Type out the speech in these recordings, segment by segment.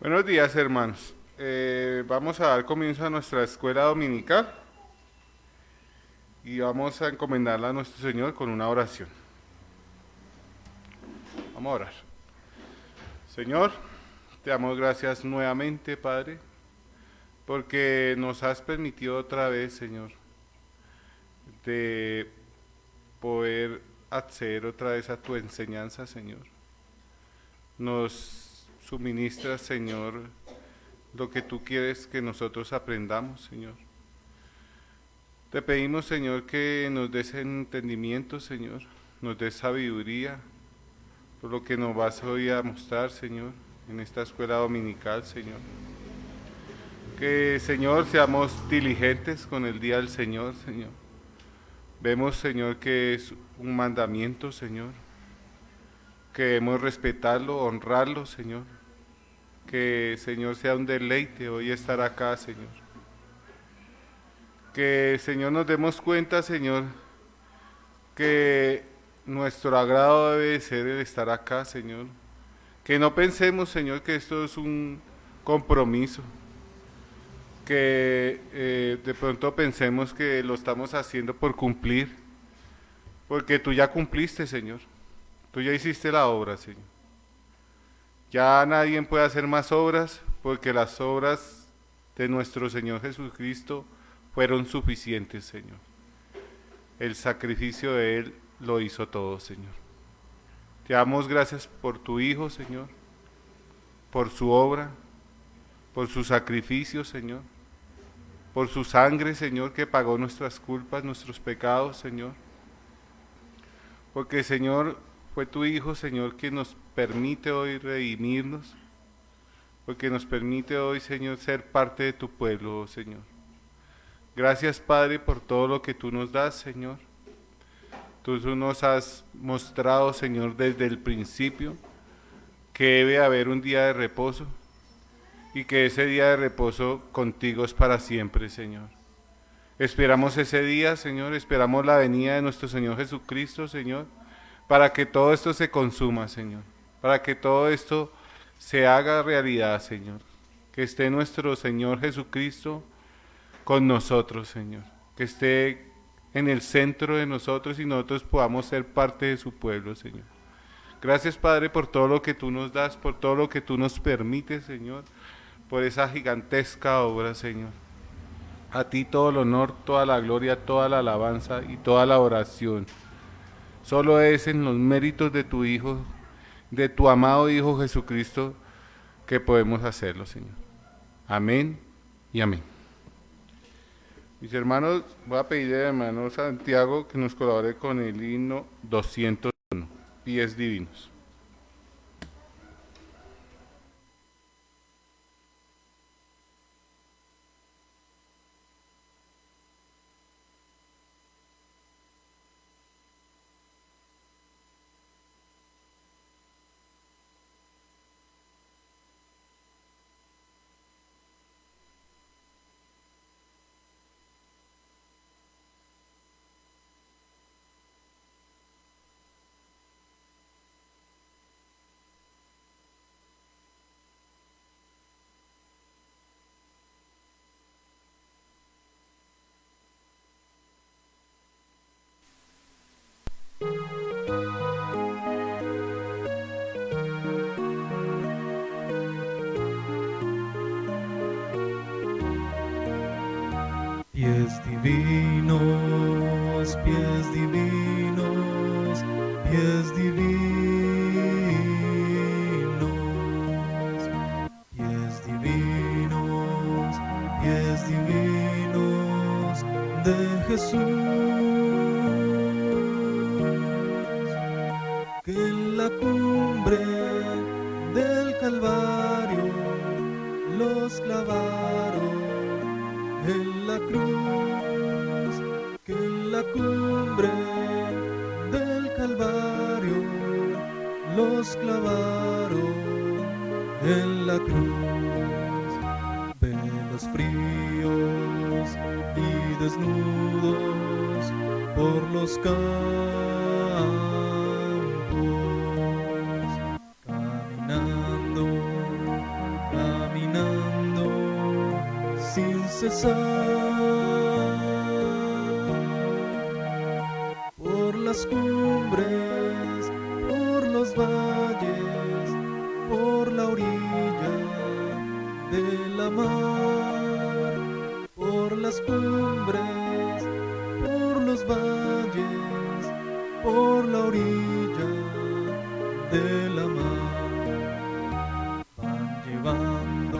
Buenos días, hermanos. Vamos a dar comienzo a nuestra escuela dominical y vamos a encomendarla a nuestro Señor con una oración. Vamos a orar. Señor, te damos gracias nuevamente, Padre, porque nos has permitido otra vez, Señor, de poder acceder otra vez a tu enseñanza, Señor. Nos suministras, Señor, lo que tú quieres que nosotros aprendamos, Señor. Te pedimos, Señor, que nos des entendimiento, Señor, nos des sabiduría, por lo que nos vas hoy a mostrar, Señor, en esta escuela dominical, Señor. Que, Señor, seamos diligentes con el día del Señor, Señor. Vemos, Señor, que es un mandamiento, Señor, que debemos respetarlo, honrarlo, Señor. Que, Señor, sea un deleite hoy estar acá, Señor. Que, Señor, nos demos cuenta, Señor, que nuestro agrado debe ser el estar acá, Señor. Que no pensemos, Señor, que esto es un compromiso. Que de pronto pensemos que lo estamos haciendo por cumplir. Porque tú ya cumpliste, Señor. Tú ya hiciste la obra, Señor. Ya nadie puede hacer más obras porque las obras de nuestro Señor Jesucristo fueron suficientes, Señor. El sacrificio de Él lo hizo todo, Señor. Te damos gracias por tu Hijo, Señor, por su obra, por su sacrificio, Señor, por su sangre, Señor, que pagó nuestras culpas, nuestros pecados, Señor. Porque, Señor, fue tu Hijo, Señor, que nos permite hoy redimirnos, porque nos permite hoy, Señor, ser parte de tu pueblo, oh Señor. Gracias, Padre, por todo lo que tú nos das, Señor. Tú nos has mostrado, Señor, desde el principio que debe haber un día de reposo y que ese día de reposo contigo es para siempre, Señor. Esperamos ese día, Señor, esperamos la venida de nuestro Señor Jesucristo, Señor, para que todo esto se consuma, Señor, para que todo esto se haga realidad, Señor. Que esté nuestro Señor Jesucristo con nosotros, Señor. Que esté en el centro de nosotros y nosotros podamos ser parte de su pueblo, Señor. Gracias, Padre, por todo lo que tú nos das, por todo lo que tú nos permites, Señor, por esa gigantesca obra, Señor. A ti todo el honor, toda la gloria, toda la alabanza y toda la oración. Solo es en los méritos de tu Hijo, de tu amado Hijo Jesucristo, que podemos hacerlo, Señor. Amén y amén. Mis hermanos, voy a pedir al hermano Santiago que nos colabore con el himno 201, Pies Divinos. Pies divinos, pies divinos, pies divinos, pies divinos, pies divinos de Jesús, que en la cumbre del Calvario los clavaron en la cruz, que en la cumbre del Calvario los clavaron en la cruz. Velos fríos y desnudos por los campos, caminando cesar. Por las cumbres, por los valles, por la orilla de la mar, por las cumbres, por los valles, por la orilla de la mar, van llevando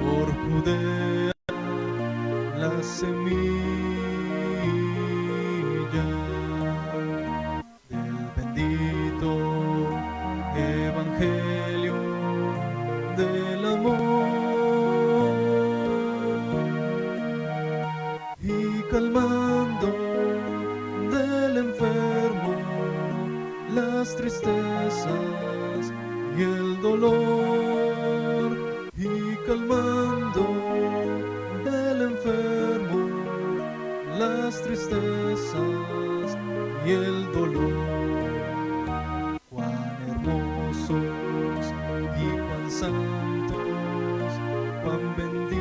por Judea la semilla del bendito evangelio del amor, y calmando del enfermo las tristezas y el dolor, y calmando del enfermo las tristezas y el dolor. Cuán hermosos y cuán santos, cuán benditos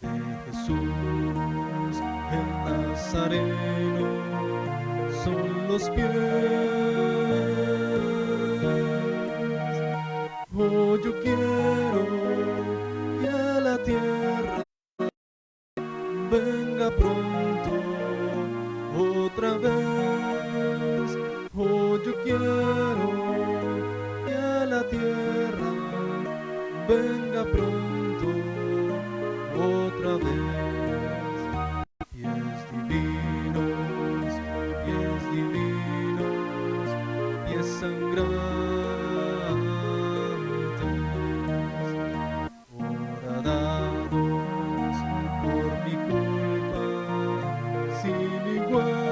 de Jesús el Nazareno son los pies. Oh, yo quiero que a la tierra venga pronto otra vez. Oh, yo quiero que a la tierra venga pronto otra vez. Pies divinos, pies sangrantes, horadados por mi culpa sin igual.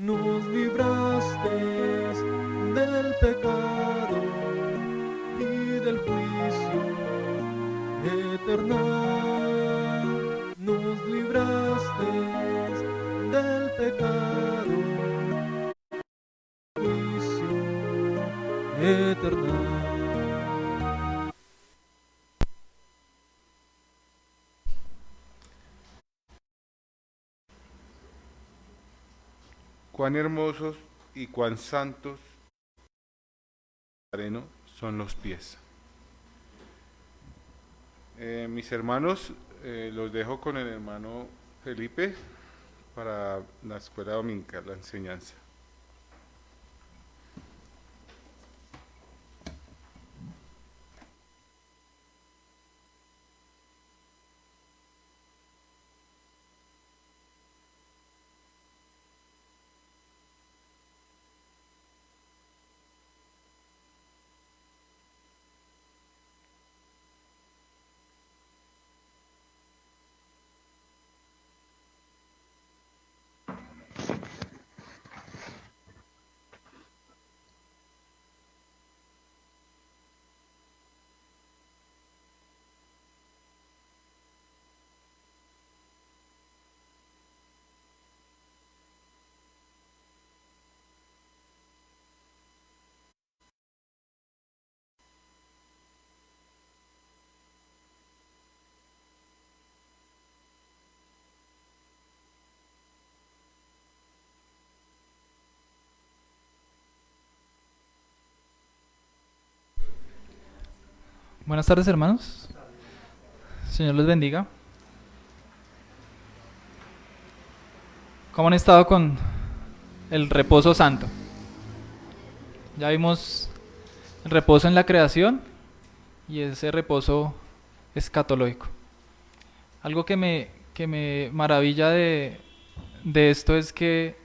Nos libraste del pecado y del juicio eternal. Nos libraste del pecado y juicio eternal. Cuán hermosos y cuán santos son los pies. Mis hermanos, los dejo con el hermano Felipe para la escuela dominical, la enseñanza. Buenas tardes, hermanos. Señor les bendiga. ¿Cómo han estado con el reposo santo? Ya vimos el reposo en la creación y ese reposo escatológico. Algo que me maravilla de esto es que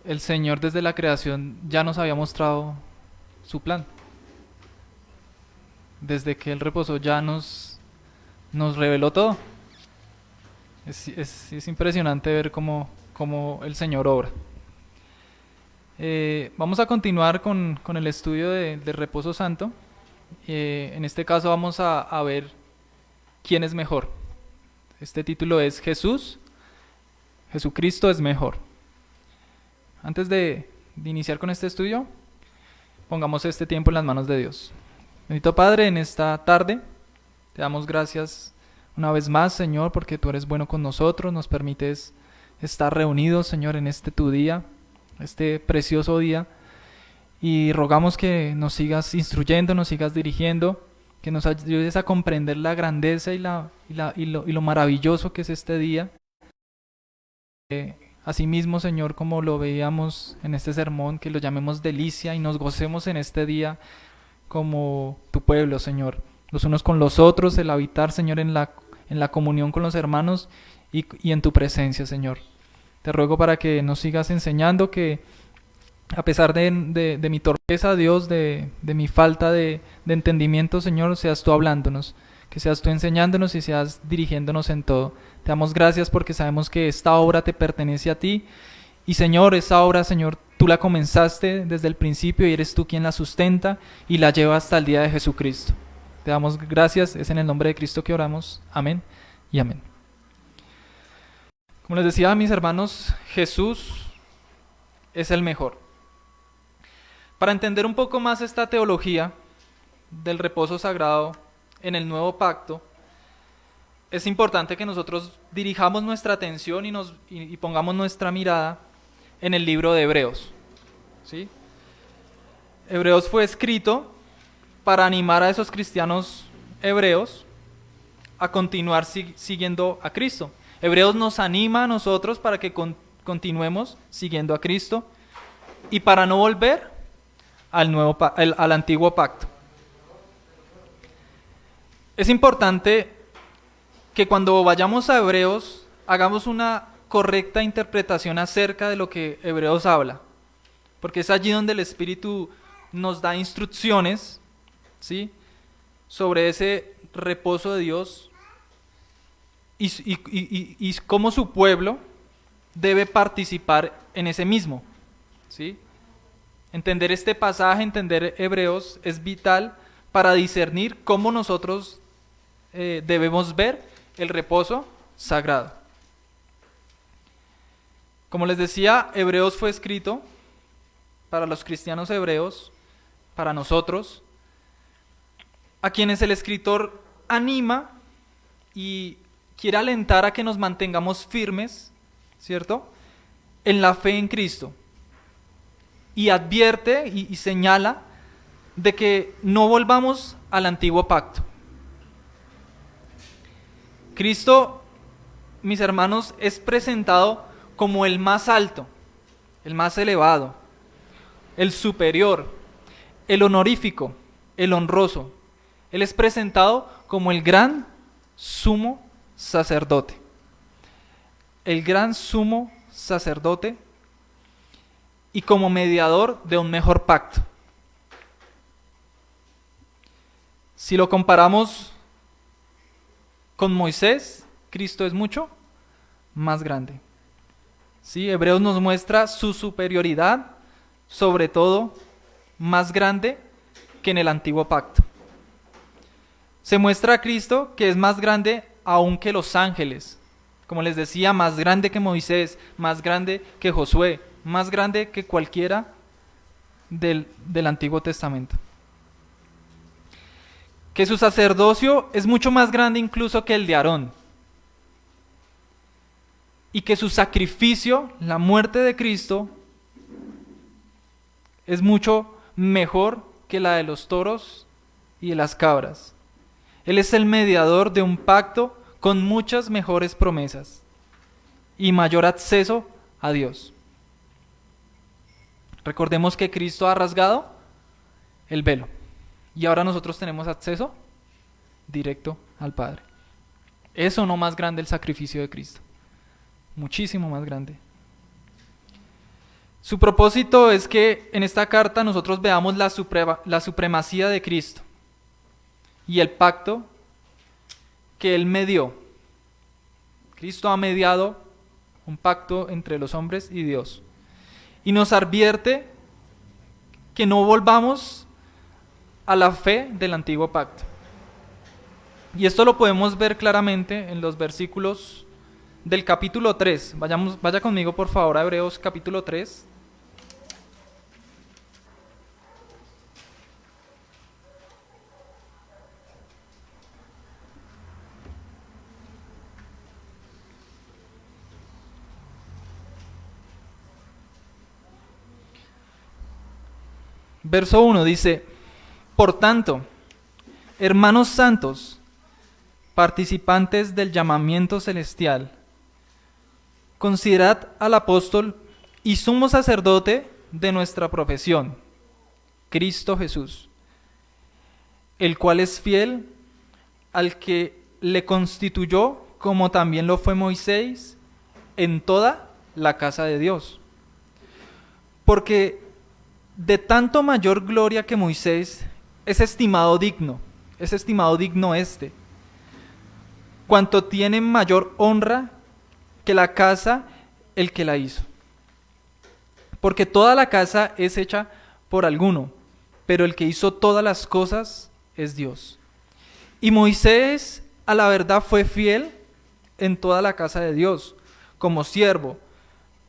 el Señor desde la creación ya nos había mostrado su plan. Desde que Él reposó ya nos reveló todo. Es impresionante ver cómo el Señor obra. Vamos a continuar con el estudio del reposo santo. En este caso vamos a ver quién es mejor. Este título es Jesucristo es mejor. Antes de iniciar con este estudio, pongamos este tiempo en las manos de Dios. Bendito Padre, en esta tarde te damos gracias una vez más, Señor, porque tú eres bueno con nosotros, nos permites estar reunidos, Señor, en este tu día, este precioso día, y rogamos que nos sigas instruyendo, nos sigas dirigiendo, que nos ayudes a comprender la grandeza y lo maravilloso que es este día. Asimismo, Señor, como lo veíamos en este sermón, que lo llamemos delicia y nos gocemos en este día como tu pueblo, Señor, los unos con los otros, el habitar, Señor, en la comunión con los hermanos y en tu presencia, Señor. Te ruego para que nos sigas enseñando, que a pesar de mi torpeza, Dios, de mi falta de entendimiento, Señor, seas tú hablándonos, que seas tú enseñándonos y seas dirigiéndonos en todo. Te damos gracias porque sabemos que esta obra te pertenece a ti. Y Señor, esa obra, Señor, tú la comenzaste desde el principio y eres tú quien la sustenta y la lleva hasta el día de Jesucristo. Te damos gracias, es en el nombre de Cristo que oramos. Amén y amén. Como les decía a mis hermanos, Jesús es el mejor. Para entender un poco más esta teología del reposo sagrado en el nuevo pacto, es importante que nosotros dirijamos nuestra atención y pongamos nuestra mirada en el libro de Hebreos. ¿Sí? Hebreos fue escrito para animar a esos cristianos hebreos a continuar siguiendo a Cristo. Hebreos nos anima a nosotros para que continuemos siguiendo a Cristo y para no volver al antiguo pacto. Es importante que cuando vayamos a Hebreos hagamos una correcta interpretación acerca de lo que Hebreos habla, porque es allí donde el Espíritu nos da instrucciones, ¿sí?, sobre ese reposo de Dios y cómo su pueblo debe participar en ese mismo, ¿sí? Entender este pasaje, entender Hebreos, es vital para discernir cómo nosotros debemos ver el reposo sagrado. Como les decía, Hebreos fue escrito para los cristianos hebreos, para nosotros, a quienes el escritor anima y quiere alentar a que nos mantengamos firmes, ¿cierto?, en la fe en Cristo. Y advierte y señala de que no volvamos al antiguo pacto. Cristo, mis hermanos, es presentado como el más alto, el más elevado, el superior, el honorífico, el honroso. Él es presentado como el gran sumo sacerdote. El gran sumo sacerdote y como mediador de un mejor pacto. Si lo comparamos con Moisés, Cristo es mucho más grande. ¿Sí? Hebreos nos muestra su superioridad, sobre todo más grande que en el antiguo pacto. Se muestra a Cristo que es más grande aún que los ángeles. Como les decía, más grande que Moisés, más grande que Josué, más grande que cualquiera del Antiguo Testamento. Que su sacerdocio es mucho más grande incluso que el de Aarón. Y que su sacrificio, la muerte de Cristo, es mucho mejor que la de los toros y de las cabras. Él es el mediador de un pacto con muchas mejores promesas y mayor acceso a Dios. Recordemos que Cristo ha rasgado el velo y ahora nosotros tenemos acceso directo al Padre. ¿Es o no más grande el sacrificio de Cristo? Muchísimo más grande. Su propósito es que en esta carta nosotros veamos la supremacía de Cristo y el pacto que Él medió. Cristo ha mediado un pacto entre los hombres y Dios. Y nos advierte que no volvamos a la fe del antiguo pacto. Y esto lo podemos ver claramente en los versículos del capítulo 3. Vaya conmigo por favor a Hebreos capítulo 3. Verso 1 dice: por tanto, hermanos santos, participantes del llamamiento celestial, considerad al apóstol y sumo sacerdote de nuestra profesión, Cristo Jesús, el cual es fiel al que le constituyó, como también lo fue Moisés, en toda la casa de Dios. Porque de tanto mayor gloria que Moisés es estimado digno cuanto tiene mayor honra que la casa el que la hizo. Porque toda la casa es hecha por alguno, pero el que hizo todas las cosas es Dios. Y Moisés a la verdad fue fiel en toda la casa de Dios, como siervo,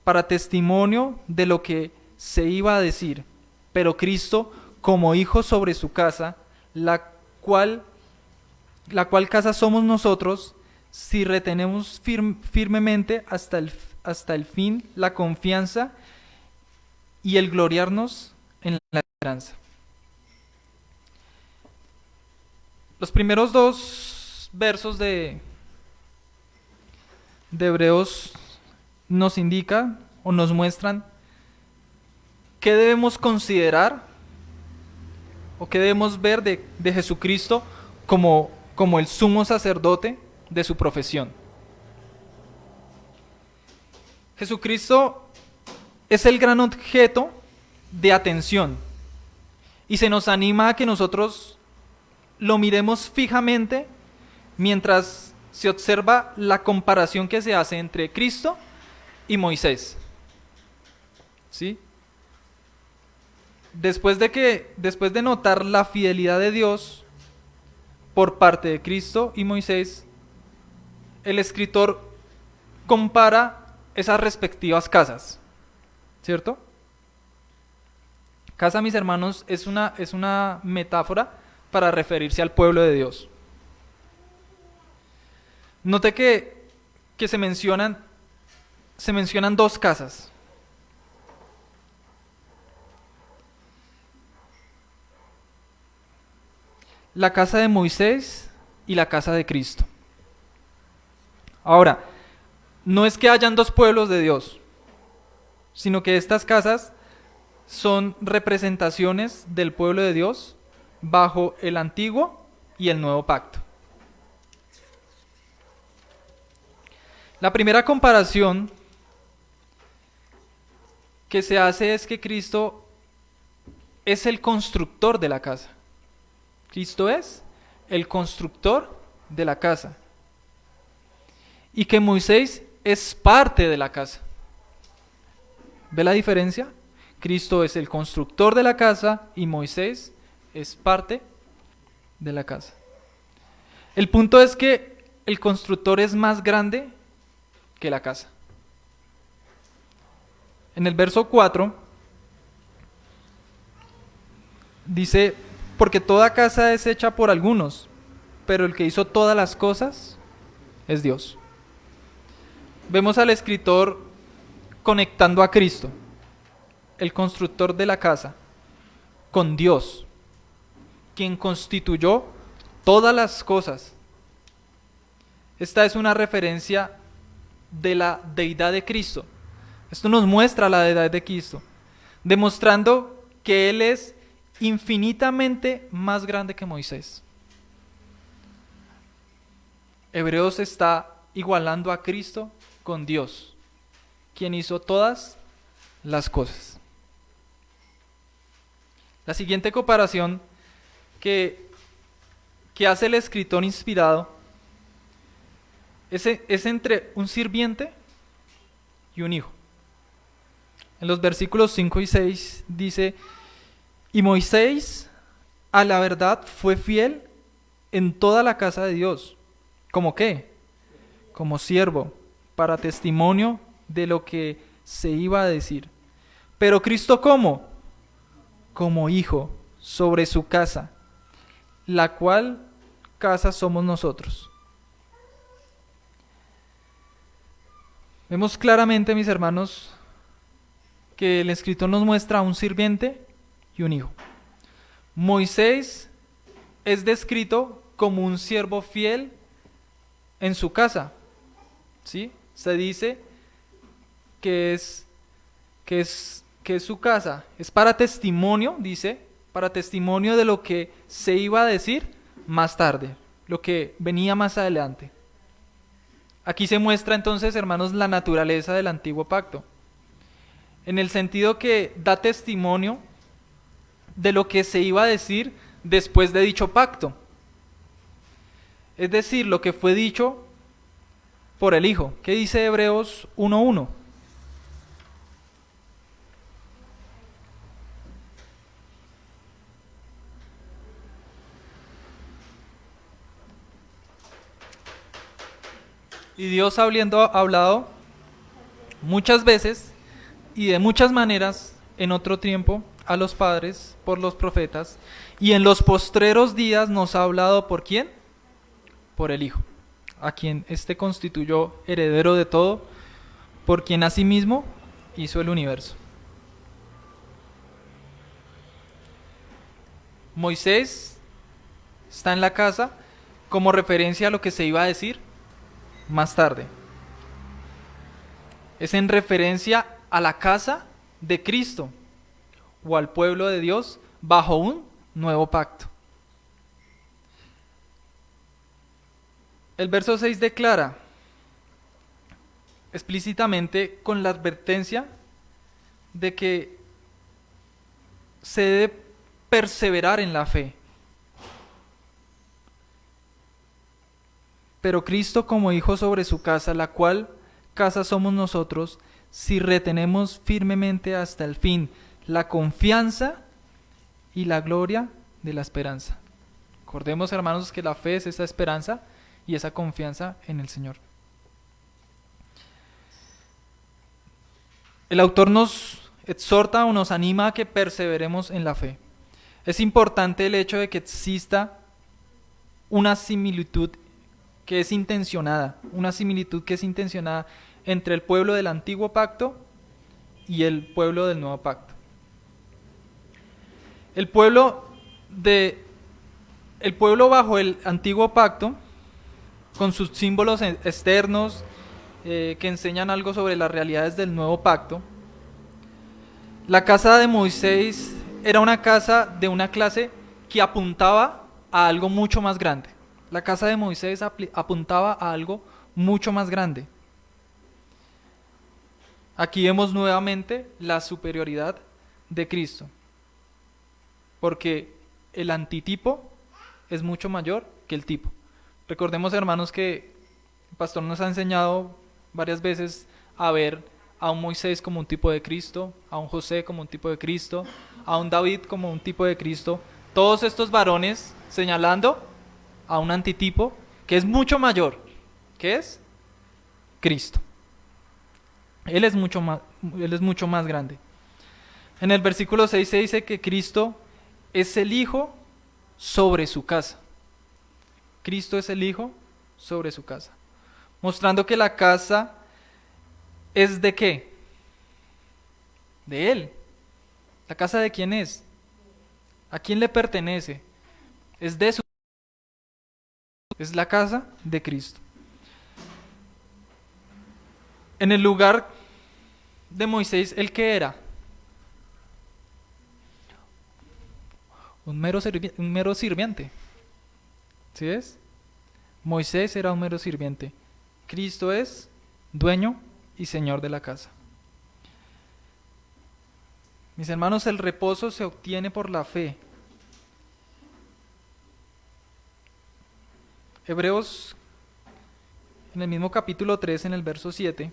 para testimonio de lo que se iba a decir, pero Cristo como hijo sobre su casa, la cual casa somos nosotros, si retenemos firmemente hasta el fin la confianza y el gloriarnos en la esperanza. Los primeros dos versos de Hebreos nos indican o nos muestran qué debemos considerar o qué debemos ver de Jesucristo como el sumo sacerdote de su profesión. Jesucristo es el gran objeto de atención y se nos anima a que nosotros lo miremos fijamente mientras se observa la comparación que se hace entre Cristo y Moisés. ¿Sí? Después de notar la fidelidad de Dios por parte de Cristo y Moisés, el escritor compara esas respectivas casas, ¿cierto? Casa, mis hermanos, es una metáfora para referirse al pueblo de Dios. Note que se mencionan dos casas. La casa de Moisés y la casa de Cristo. Ahora, no es que hayan dos pueblos de Dios, sino que estas casas son representaciones del pueblo de Dios bajo el antiguo y el nuevo pacto. La primera comparación que se hace es que Cristo es el constructor de la casa. Cristo es el constructor de la casa. Y que Moisés es parte de la casa. ¿Ve la diferencia? Cristo es el constructor de la casa y Moisés es parte de la casa. El punto es que el constructor es más grande que la casa. En el verso 4 dice: porque toda casa es hecha por algunos, pero el que hizo todas las cosas es Dios. Vemos al escritor conectando a Cristo, el constructor de la casa, con Dios, quien constituyó todas las cosas. Esta es una referencia de la deidad de Cristo. Esto nos muestra la deidad de Cristo, demostrando que Él es infinitamente más grande que Moisés. Hebreos está igualando a Cristo con Dios, quien hizo todas las cosas. La siguiente comparación que hace el escritor inspirado es entre un sirviente y un hijo. En los versículos 5 y 6 dice: y Moisés a la verdad fue fiel en toda la casa de Dios. ¿Cómo qué? Como siervo, para testimonio de lo que se iba a decir. Pero Cristo, ¿cómo? Como hijo sobre su casa, la cual casa somos nosotros. Vemos claramente, mis hermanos, que el escritor nos muestra a un sirviente y un hijo. Moisés es descrito como un siervo fiel en su casa, ¿sí? Se dice que es su casa, es para testimonio, dice, para testimonio de lo que se iba a decir más tarde, lo que venía más adelante. Aquí se muestra entonces, hermanos, la naturaleza del antiguo pacto, en el sentido que da testimonio de lo que se iba a decir después de dicho pacto. Es decir, lo que fue dicho por el Hijo. ¿Qué dice Hebreos 1:1? Y Dios habiendo hablado muchas veces y de muchas maneras en otro tiempo a los padres por los profetas, y en los postreros días nos ha hablado ¿por quién? Por el Hijo, a quien éste constituyó heredero de todo, por quien asimismo hizo el universo. Moisés está en la casa como referencia a lo que se iba a decir más tarde. Es en referencia a la casa de Cristo o al pueblo de Dios bajo un nuevo pacto. El verso 6 declara explícitamente con la advertencia de que se debe perseverar en la fe. Pero Cristo como hijo sobre su casa, la cual casa somos nosotros, si retenemos firmemente hasta el fin la confianza y la gloria de la esperanza. Recordemos, hermanos, que la fe es esa esperanza y esa confianza en el Señor. El autor nos exhorta o nos anima a que perseveremos en la fe. Es importante el hecho de que exista una similitud que es intencionada, entre el pueblo del antiguo pacto y el pueblo del nuevo pacto. El pueblo bajo el antiguo pacto, con sus símbolos externos que enseñan algo sobre las realidades del nuevo pacto, la casa de Moisés era una casa de una clase que apuntaba a algo mucho más grande. La casa de Moisés apuntaba a algo mucho más grande. Aquí vemos nuevamente la superioridad de Cristo, porque el antitipo es mucho mayor que el tipo. Recordemos, hermanos, que el pastor nos ha enseñado varias veces a ver a un Moisés como un tipo de Cristo, a un José como un tipo de Cristo, a un David como un tipo de Cristo. Todos estos varones señalando a un antitipo que es mucho mayor, que es Cristo. Él es mucho más grande. En el versículo 6 se dice que Cristo es el Hijo sobre su casa. Cristo es el Hijo sobre su casa. Mostrando que la casa es ¿de qué? De Él. ¿La casa de quién es? ¿A quién le pertenece? Es de su. Es la casa de Cristo. En el lugar de Moisés, ¿el qué era? Un mero sirviente. ¿Sí es? Moisés era un mero sirviente. Cristo es dueño y señor de la casa. Mis hermanos, el reposo se obtiene por la fe. Hebreos, en el mismo capítulo 3, en el verso 7,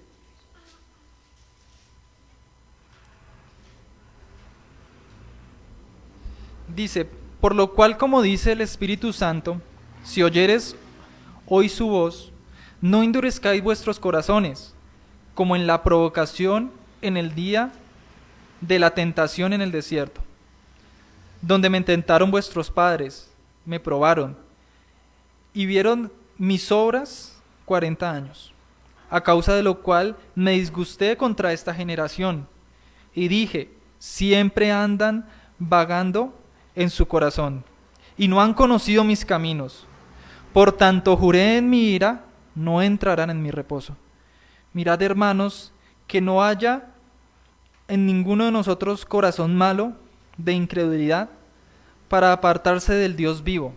dice: por lo cual, como dice el Espíritu Santo, si oyeres hoy su voz, no endurezcáis vuestros corazones, como en la provocación en el día de la tentación en el desierto, donde me tentaron vuestros padres, me probaron, y vieron mis obras 40 años, a causa de lo cual me disgusté contra esta generación, y dije: siempre andan vagando en su corazón, y no han conocido mis caminos. Por tanto juré en mi ira, no entrarán en mi reposo. Mirad, hermanos, que no haya en ninguno de nosotros corazón malo de incredulidad para apartarse del Dios vivo.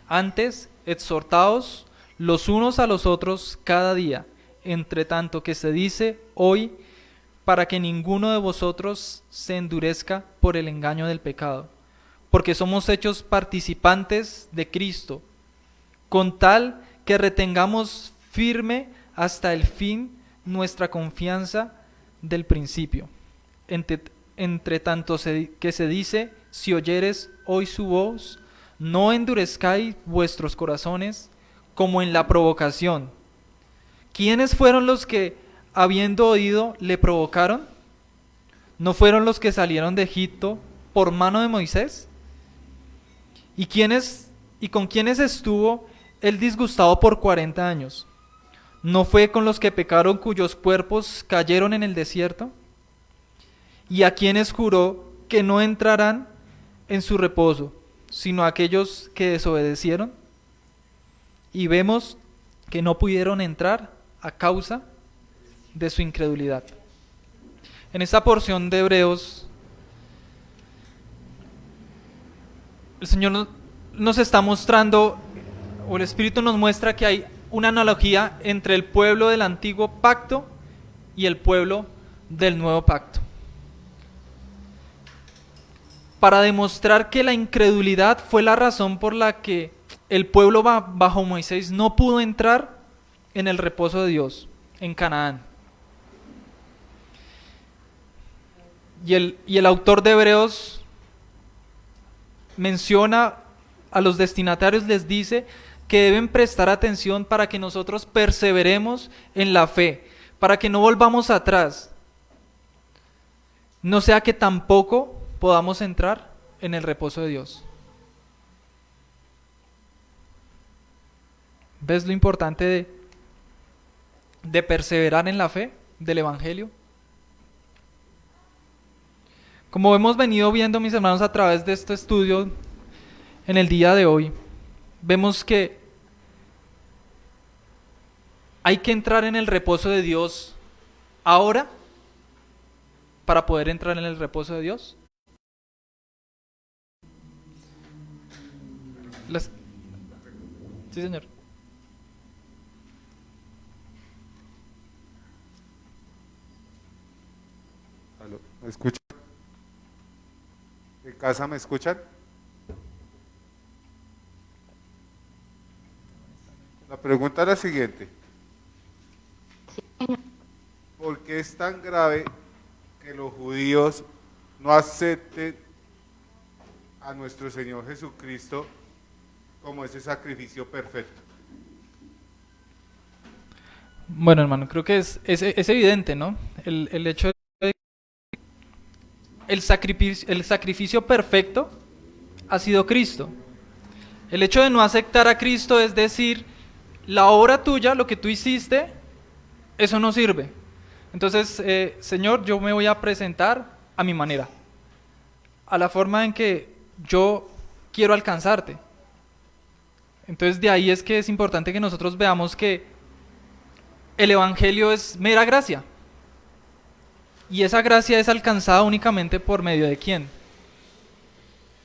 Antes, exhortaos los unos a los otros cada día, entre tanto que se dice hoy, para que ninguno de vosotros se endurezca por el engaño del pecado, porque somos hechos participantes de Cristo, con tal que retengamos firme hasta el fin nuestra confianza del principio. Entre tanto que se dice, si oyeres hoy su voz, no endurezcáis vuestros corazones como en la provocación. ¿Quiénes fueron los que, habiendo oído, le provocaron? ¿No fueron los que salieron de Egipto por mano de Moisés? ¿Y con quiénes estuvo él disgustado por 40 años? ¿No fue con los que pecaron cuyos cuerpos cayeron en el desierto? ¿Y a quienes juró que no entrarán en su reposo, sino a aquellos que desobedecieron? Y vemos que no pudieron entrar a causa de su incredulidad. En esta porción de Hebreos, el Señor nos está mostrando, o el Espíritu nos muestra que hay una analogía entre el pueblo del antiguo pacto y el pueblo del nuevo pacto, para demostrar que la incredulidad fue la razón por la que el pueblo bajo Moisés no pudo entrar en el reposo de Dios en Canaán. Y el autor de Hebreos menciona a los destinatarios, les dice que deben prestar atención para que nosotros perseveremos en la fe, para que no volvamos atrás, no sea que tampoco podamos entrar en el reposo de Dios. ¿Ves lo importante de perseverar en la fe del Evangelio? Como hemos venido viendo, mis hermanos, a través de este estudio en el día de hoy, vemos que hay que entrar en el reposo de Dios ahora para poder entrar en el reposo de Dios. Sí, señor. ¿Aló? ¿Me escuchan? ¿En casa me escuchan? La pregunta es la siguiente. ¿Por qué es tan grave que los judíos no acepten a nuestro Señor Jesucristo como ese sacrificio perfecto? Bueno, hermano, creo que es evidente, ¿no? El hecho de el sacrificio perfecto ha sido Cristo. El hecho de no aceptar a Cristo es decir, la obra tuya, lo que tú hiciste, eso no sirve. Entonces, Señor, yo me voy a presentar a mi manera, a la forma en que yo quiero alcanzarte. Entonces, de ahí es que es importante que nosotros veamos que el Evangelio es mera gracia. Y esa gracia es alcanzada únicamente por medio de ¿quién?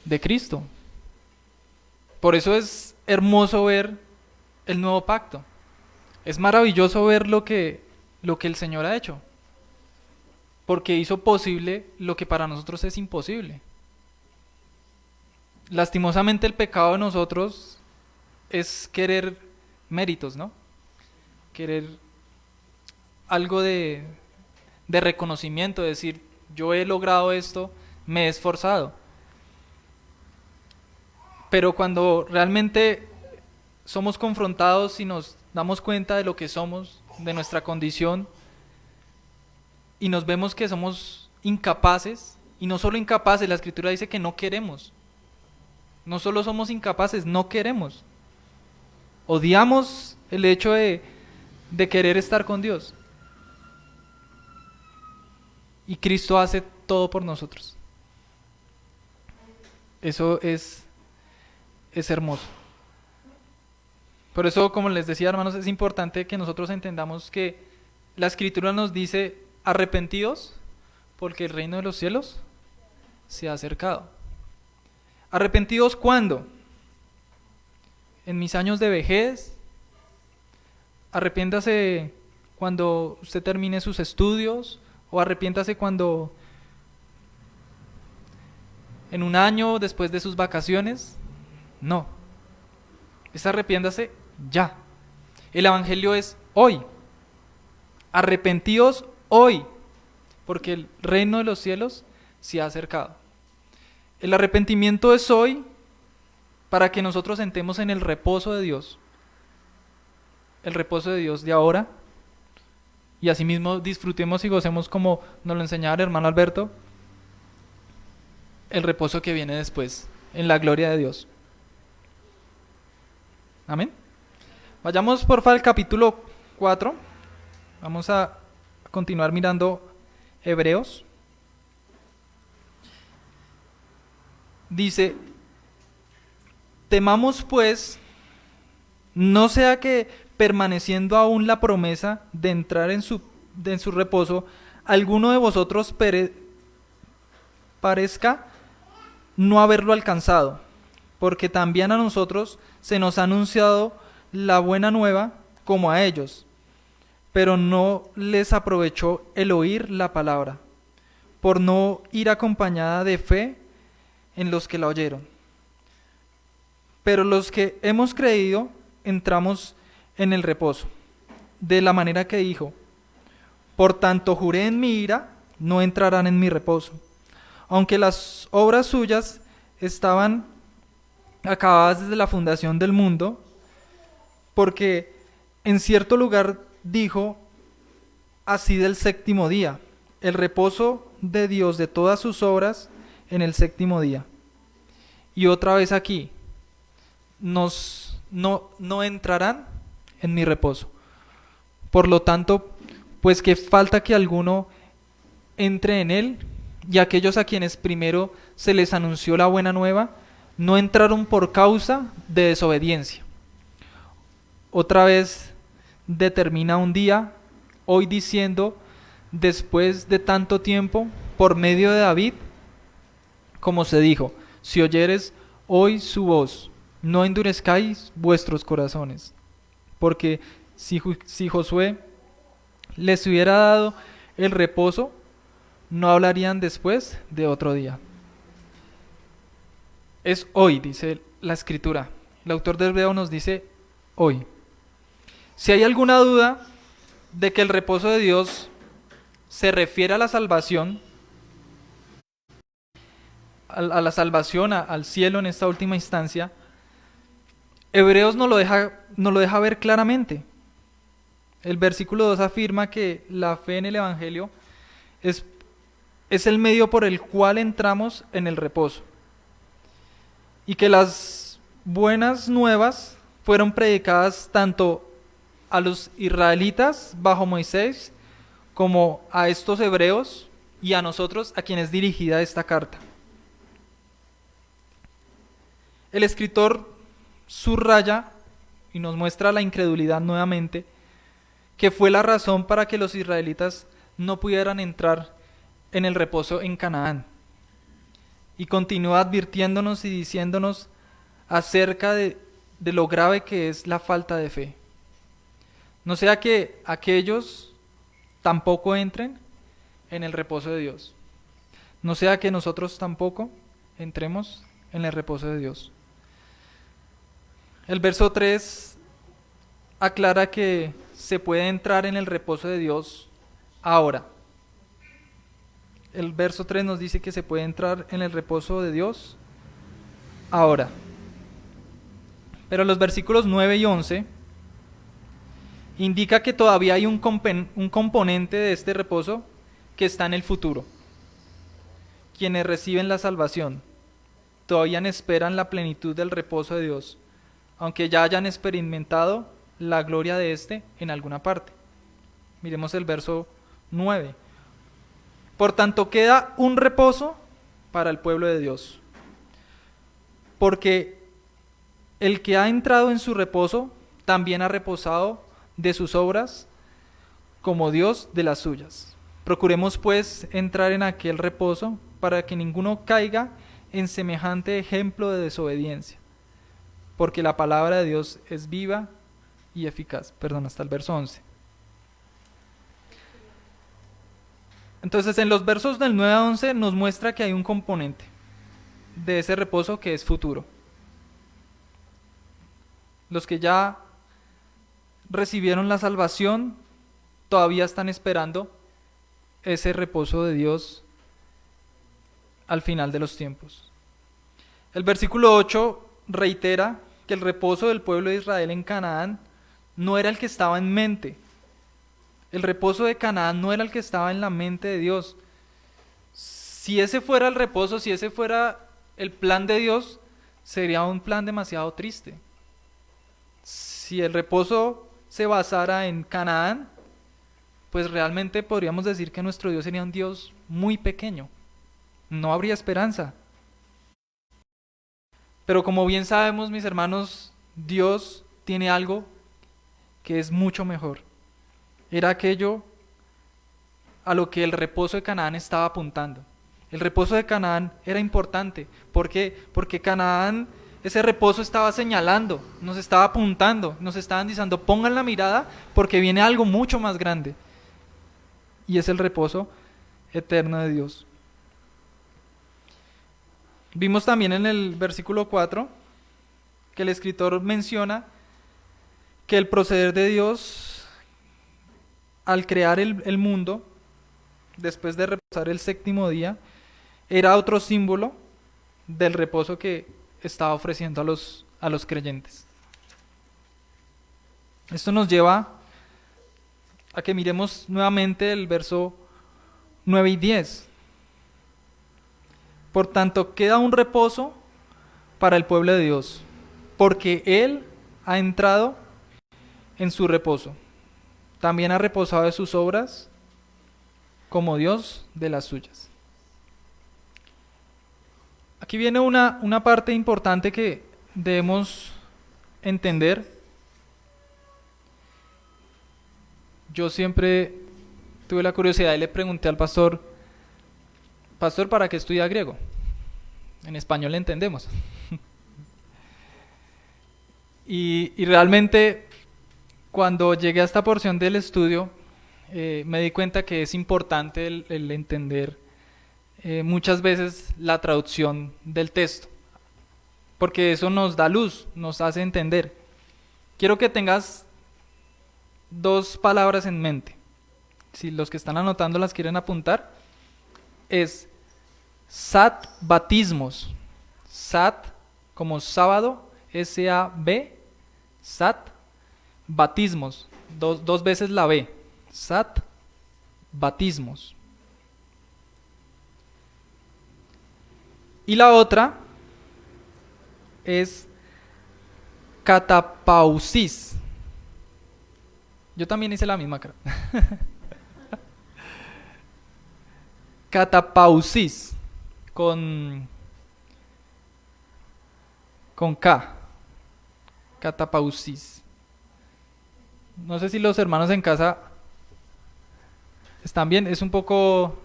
De Cristo. Por eso es hermoso ver el nuevo pacto. Es maravilloso ver lo que el Señor ha hecho. Porque hizo posible lo que para nosotros es imposible. Lastimosamente el pecado de nosotros es querer méritos, ¿no? Querer algo de reconocimiento, decir, yo he logrado esto, me he esforzado. Pero cuando realmente somos confrontados y nos damos cuenta de lo que somos, de nuestra condición, y nos vemos que somos incapaces, y no solo incapaces, la Escritura dice que no queremos. No solo somos incapaces, no queremos. Odiamos el hecho de querer estar con Dios. Y Cristo hace todo por nosotros. Eso es hermoso. Por eso, como les decía, hermanos, es importante que nosotros entendamos que la Escritura nos dice: arrepentidos, porque el reino de los cielos se ha acercado. ¿Arrepentidos cuándo? En mis años de vejez. Arrepiéntase cuando usted termine sus estudios, o arrepiéntase cuando en un año después de sus vacaciones. No, es arrepiéntase ya. El evangelio es hoy. Arrepentidos hoy, porque el reino de los cielos se ha acercado. El arrepentimiento es hoy para que nosotros entremos en el reposo de Dios. El reposo de Dios de ahora. Y asimismo disfrutemos y gocemos, como nos lo enseñaba el hermano Alberto, el reposo que viene después, en la gloria de Dios. Amén. Vayamos porfa al capítulo 4. Vamos a continuar mirando Hebreos. Dice: temamos pues, no sea que permaneciendo aún la promesa de entrar en su reposo, alguno de vosotros parezca no haberlo alcanzado, porque también a nosotros se nos ha anunciado la buena nueva como a ellos, pero no les aprovechó el oír la palabra, por no ir acompañada de fe en los que la oyeron. Pero los que hemos creído entramos en el reposo, de la manera que dijo: por tanto juré en mi ira, no entrarán en mi reposo, aunque las obras suyas estaban acabadas desde la fundación del mundo, porque en cierto lugar dijo así del séptimo día: el reposo de Dios de todas sus obras en el séptimo día. Y otra vez aquí, no entrarán en mi reposo. Por lo tanto, pues que falta que alguno entre en él, y aquellos a quienes primero se les anunció la buena nueva, no entraron por causa de desobediencia. Otra vez determina un día, hoy diciendo, después de tanto tiempo, por medio de David, como se dijo: si oyeres hoy su voz, no endurezcáis vuestros corazones. Porque si Josué les hubiera dado el reposo, no hablarían después de otro día. Es hoy, dice la Escritura. El autor del Hebreo nos dice hoy. Si hay alguna duda de que el reposo de Dios se refiere a la salvación, a la salvación, al cielo en esta última instancia, Hebreos nos lo deja ver claramente. El versículo 2 afirma que la fe en el Evangelio es el medio por el cual entramos en el reposo, y que las buenas nuevas fueron predicadas tanto a los israelitas bajo Moisés como a estos hebreos y a nosotros, a quienes es dirigida esta carta. El escritor subraya y nos muestra la incredulidad nuevamente, que fue la razón para que los israelitas no pudieran entrar en el reposo en Canaán. Y continúa advirtiéndonos y diciéndonos acerca de lo grave que es la falta de fe. No sea que aquellos tampoco entren en el reposo de Dios. No sea que nosotros tampoco entremos en el reposo de Dios. El verso 3 aclara que se puede entrar en el reposo de Dios ahora. El verso 3 nos dice que se puede entrar en el reposo de Dios ahora. Pero los versículos 9 y 11 indica que todavía hay un componente de este reposo que está en el futuro. Quienes reciben la salvación todavía esperan la plenitud del reposo de Dios, aunque ya hayan experimentado la gloria de este en alguna parte. Miremos el verso 9. Por tanto queda un reposo para el pueblo de Dios. porque el que ha entrado en su reposo también ha reposado de sus obras como Dios de las suyas. Procuremos pues entrar en aquel reposo para que ninguno caiga en semejante ejemplo de desobediencia, porque la palabra de Dios es viva y eficaz. Perdón, hasta el verso 11. Entonces, en los versos del 9 a 11 nos muestra que hay un componente de ese reposo que es futuro. Los que ya recibieron la salvación todavía están esperando ese reposo de Dios al final de los tiempos. El versículo 8 reitera que el reposo del pueblo de Israel en Canaán no era el que estaba en mente. El reposo de Canaán no era el que estaba en la mente de Dios. Si ese fuera el reposo, si ese fuera el plan de Dios, sería un plan demasiado triste. Si el reposo se basara en Canaán, pues realmente podríamos decir que nuestro Dios sería un Dios muy pequeño. No habría esperanza. Pero como bien sabemos, mis hermanos, Dios tiene algo que es mucho mejor. Era aquello a lo que el reposo de Canaán estaba apuntando. El reposo de Canaán era importante. ¿Por qué? Porque Canaán, ese reposo estaba señalando, nos estaba apuntando, nos estaban diciendo, pongan la mirada porque viene algo mucho más grande. Y es el reposo eterno de Dios. Vimos también en el versículo 4 que el escritor menciona que el proceder de Dios al crear el mundo, después de reposar el séptimo día, era otro símbolo del reposo que estaba ofreciendo a los creyentes. Esto nos lleva a que miremos nuevamente el verso 9 y 10. Por tanto, queda un reposo para el pueblo de Dios, porque Él ha entrado en su reposo. También ha reposado de sus obras, como Dios de las suyas. Aquí viene una parte importante que debemos entender. Yo siempre tuve la curiosidad y le pregunté al pastor, ¿para qué estudia griego? En español le entendemos. Y realmente cuando llegué a esta porción del estudio, me di cuenta que es importante el entender muchas veces la traducción del texto, porque eso nos da luz, nos hace entender. Quiero que tengas dos palabras en mente. Si los que están anotando las quieren apuntar, es sat batismos. Sat como sábado, S-A-B, sat batismos, dos veces la B, sat batismos. Y la otra es catapausis. Yo también hice la misma, creo. Catapausis con K. Catapausis. No sé si los hermanos en casa están bien. Es un poco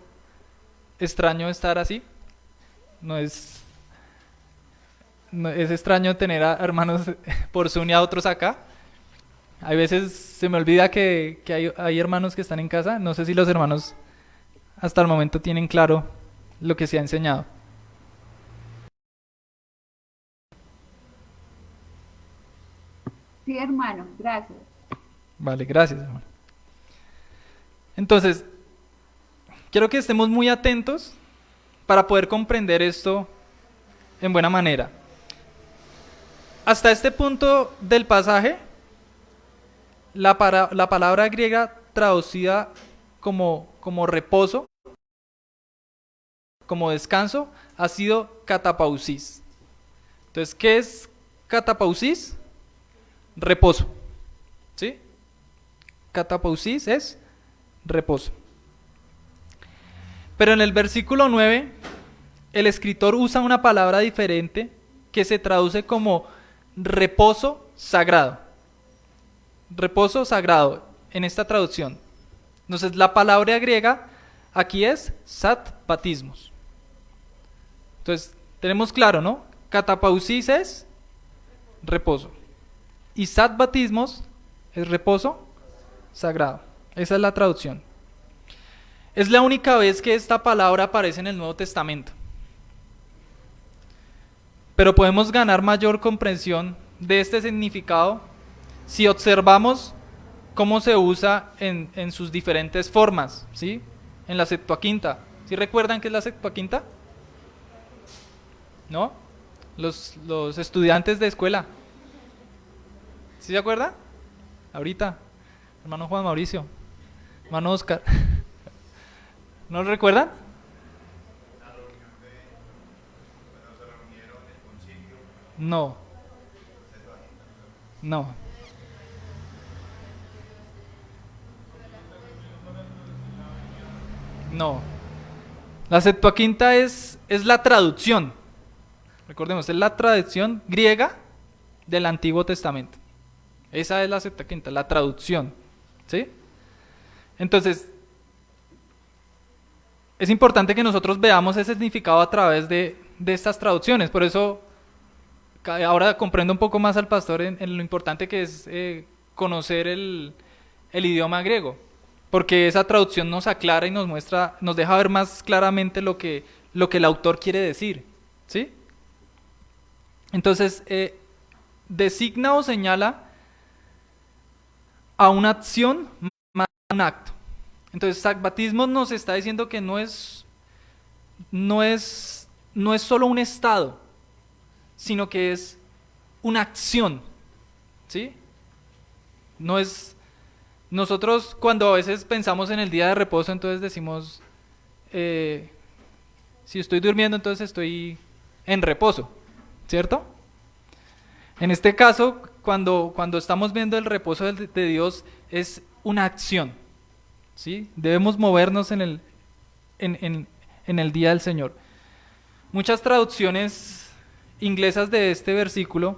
extraño estar así. Es extraño tener a hermanos por Zoom y a otros acá. Hay veces se me olvida que hay hermanos que están en casa. No sé si los hermanos hasta el momento tienen claro lo que se ha enseñado. Sí, hermano, gracias. Vale, gracias, hermano. Entonces, quiero que estemos muy atentos para poder comprender esto en buena manera. Hasta este punto del pasaje, la palabra griega traducida como reposo, como descanso, ha sido catapausis. Entonces, ¿qué es catapausis? Reposo. ¿Sí? Catapausis es reposo. Pero en el versículo 9, el escritor usa una palabra diferente que se traduce como reposo sagrado. Reposo sagrado en esta traducción. Entonces la palabra griega aquí es satbatismos. Entonces tenemos claro, ¿no? Catapausis es reposo y satbatismos es reposo sagrado. Esa es la traducción. Es la única vez que esta palabra aparece en el Nuevo Testamento. Pero podemos ganar mayor comprensión de este significado si observamos cómo se usa en sus diferentes formas, ¿sí? En la Septuaginta. ¿Sí recuerdan qué es la Septuaginta? ¿No? Los estudiantes de escuela. ¿Sí se acuerdan? Ahorita. Hermano Juan Mauricio. Hermano Oscar. ¿No lo recuerdan? No. No. No. La Septuaginta es la traducción. Recordemos, es la traducción griega del Antiguo Testamento. Esa es la Septuaginta, la traducción. ¿Sí? Entonces, es importante que nosotros veamos ese significado a través de estas traducciones. Por eso, ahora comprendo un poco más al pastor en lo importante que es conocer el idioma griego. Porque esa traducción nos aclara y nos muestra, nos deja ver más claramente lo que el autor quiere decir. ¿Sí? Entonces, designa o señala a una acción más que a un acto. Entonces, satbatismo nos está diciendo que no es solo un estado, sino que es una acción. ¿Sí? No es... Nosotros cuando a veces pensamos en el día de reposo, entonces decimos, si estoy durmiendo, entonces estoy en reposo, ¿cierto? En este caso, cuando estamos viendo el reposo de Dios, es una acción, ¿sí? Debemos movernos en el día del Señor. Muchas traducciones inglesas de este versículo,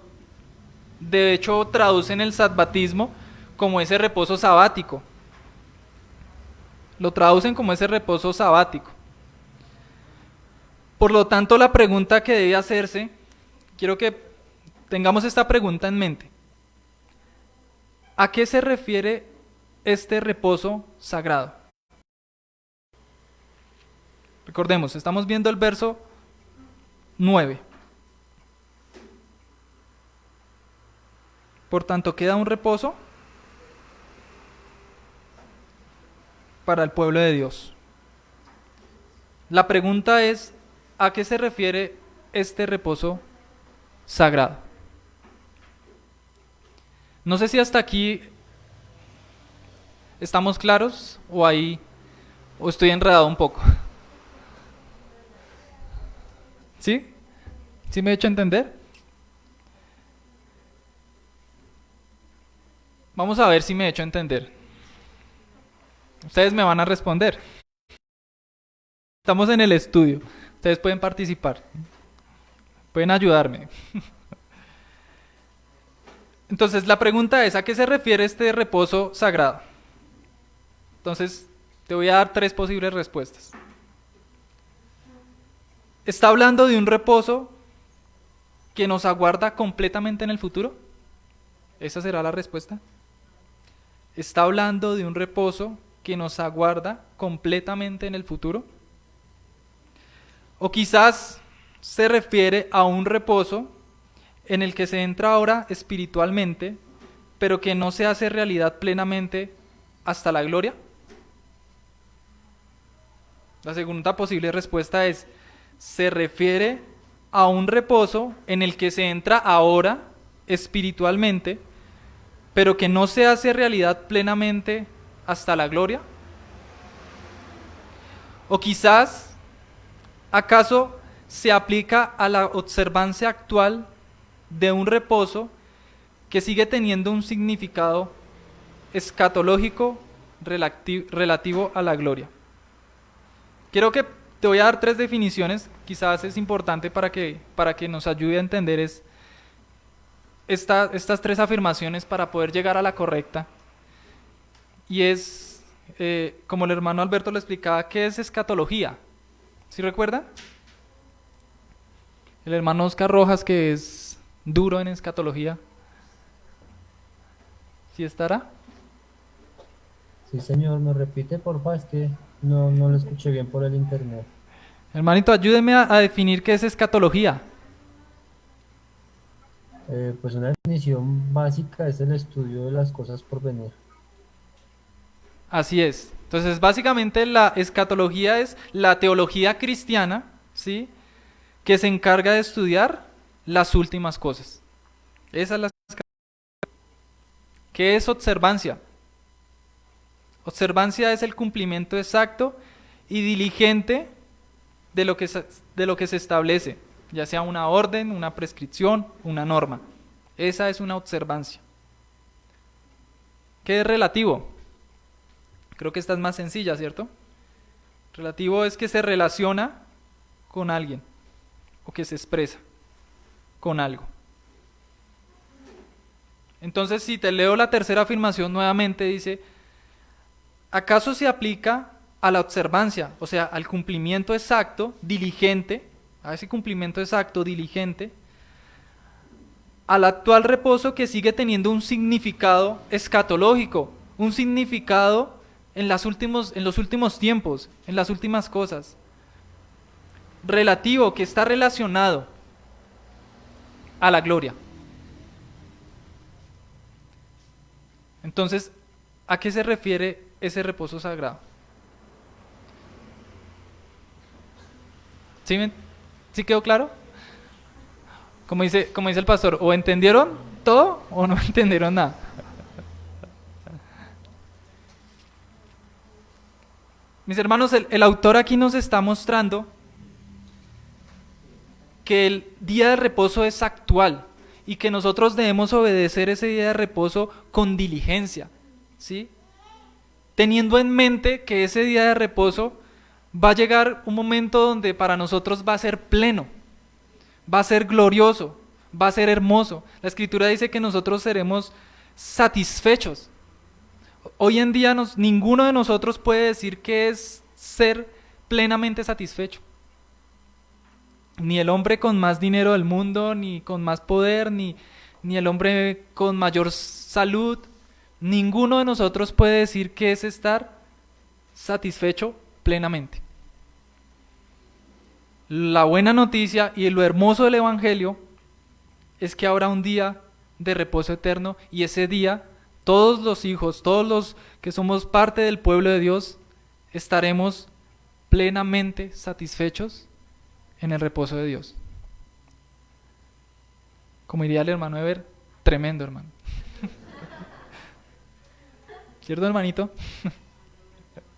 de hecho, traducen el satbatismo como ese reposo sabático. Lo traducen como ese reposo sabático. Por lo tanto, la pregunta que debe hacerse, quiero que tengamos esta pregunta en mente. ¿A qué se refiere este reposo sagrado? Recordemos, estamos viendo el verso 9. Por tanto, queda un reposo para el pueblo de Dios. La pregunta es, ¿a qué se refiere este reposo sagrado? No sé si hasta aquí estamos claros o estoy enredado un poco. ¿Sí? ¿Sí me he hecho entender? Vamos a ver si me he hecho entender. Ustedes me van a responder. Estamos en el estudio. Ustedes pueden participar. Pueden ayudarme. Entonces, la pregunta es, ¿a qué se refiere este reposo sagrado? Entonces, te voy a dar 3 posibles respuestas. ¿Está hablando de un reposo que nos aguarda completamente en el futuro? ¿Esa será la respuesta? ¿Está hablando de un reposo que nos aguarda completamente en el futuro? O quizás se refiere a un reposo en el que se entra ahora espiritualmente, pero que no se hace realidad plenamente hasta la gloria. La segunda posible respuesta es, se refiere a un reposo en el que se entra ahora espiritualmente, pero que no se hace realidad plenamente hasta la gloria. O quizás, ¿acaso se aplica a la observancia actual de un reposo que sigue teniendo un significado escatológico relativo a la gloria? Quiero que te voy a dar 3 definiciones, quizás es importante para que nos ayude a entender estas 3 afirmaciones para poder llegar a la correcta. Y es, como el hermano Alberto lo explicaba, ¿qué es escatología? ¿Sí recuerdan? El hermano Oscar Rojas, que es duro en escatología. ¿Sí estará? Sí, señor, me repite, porfa, es que no lo escuché bien por el internet. Hermanito, ayúdeme a definir qué es escatología. Pues una definición básica es el estudio de las cosas por venir. Así es. Entonces, básicamente la escatología es la teología cristiana, ¿sí?, que se encarga de estudiar las últimas cosas. Esa es la escatología. ¿Qué es observancia? Observancia es el cumplimiento exacto y diligente de lo que se establece, ya sea una orden, una prescripción, una norma. Esa es una observancia. ¿Qué es relativo? Creo que esta es más sencilla, ¿cierto? Relativo es que se relaciona con alguien o que se expresa con algo. Entonces, si te leo la tercera afirmación nuevamente, dice: ¿acaso se aplica a la observancia, o sea, al cumplimiento exacto, diligente, a ese cumplimiento exacto, diligente, al actual reposo que sigue teniendo un significado escatológico, un significado en los últimos tiempos, en las últimas cosas? Relativo, que está relacionado a la gloria. Entonces, ¿a qué se refiere ese reposo sagrado? ¿Sí quedó claro? Como dice el pastor, o entendieron todo o no entendieron nada. Mis hermanos, el autor aquí nos está mostrando que el día de reposo es actual y que nosotros debemos obedecer ese día de reposo con diligencia, ¿sí?, teniendo en mente que ese día de reposo va a llegar un momento donde para nosotros va a ser pleno, va a ser glorioso, va a ser hermoso. La Escritura dice que nosotros seremos satisfechos. Hoy en día ninguno de nosotros puede decir que es ser plenamente satisfecho. Ni el hombre con más dinero del mundo, ni con más poder, ni el hombre con mayor salud. Ninguno de nosotros puede decir que es estar satisfecho plenamente. La buena noticia y lo hermoso del Evangelio es que habrá un día de reposo eterno, y ese día todos los hijos, todos los que somos parte del pueblo de Dios, estaremos plenamente satisfechos en el reposo de Dios. Como diría el hermano Ever, tremendo, hermano. ¿Cierto, hermanito?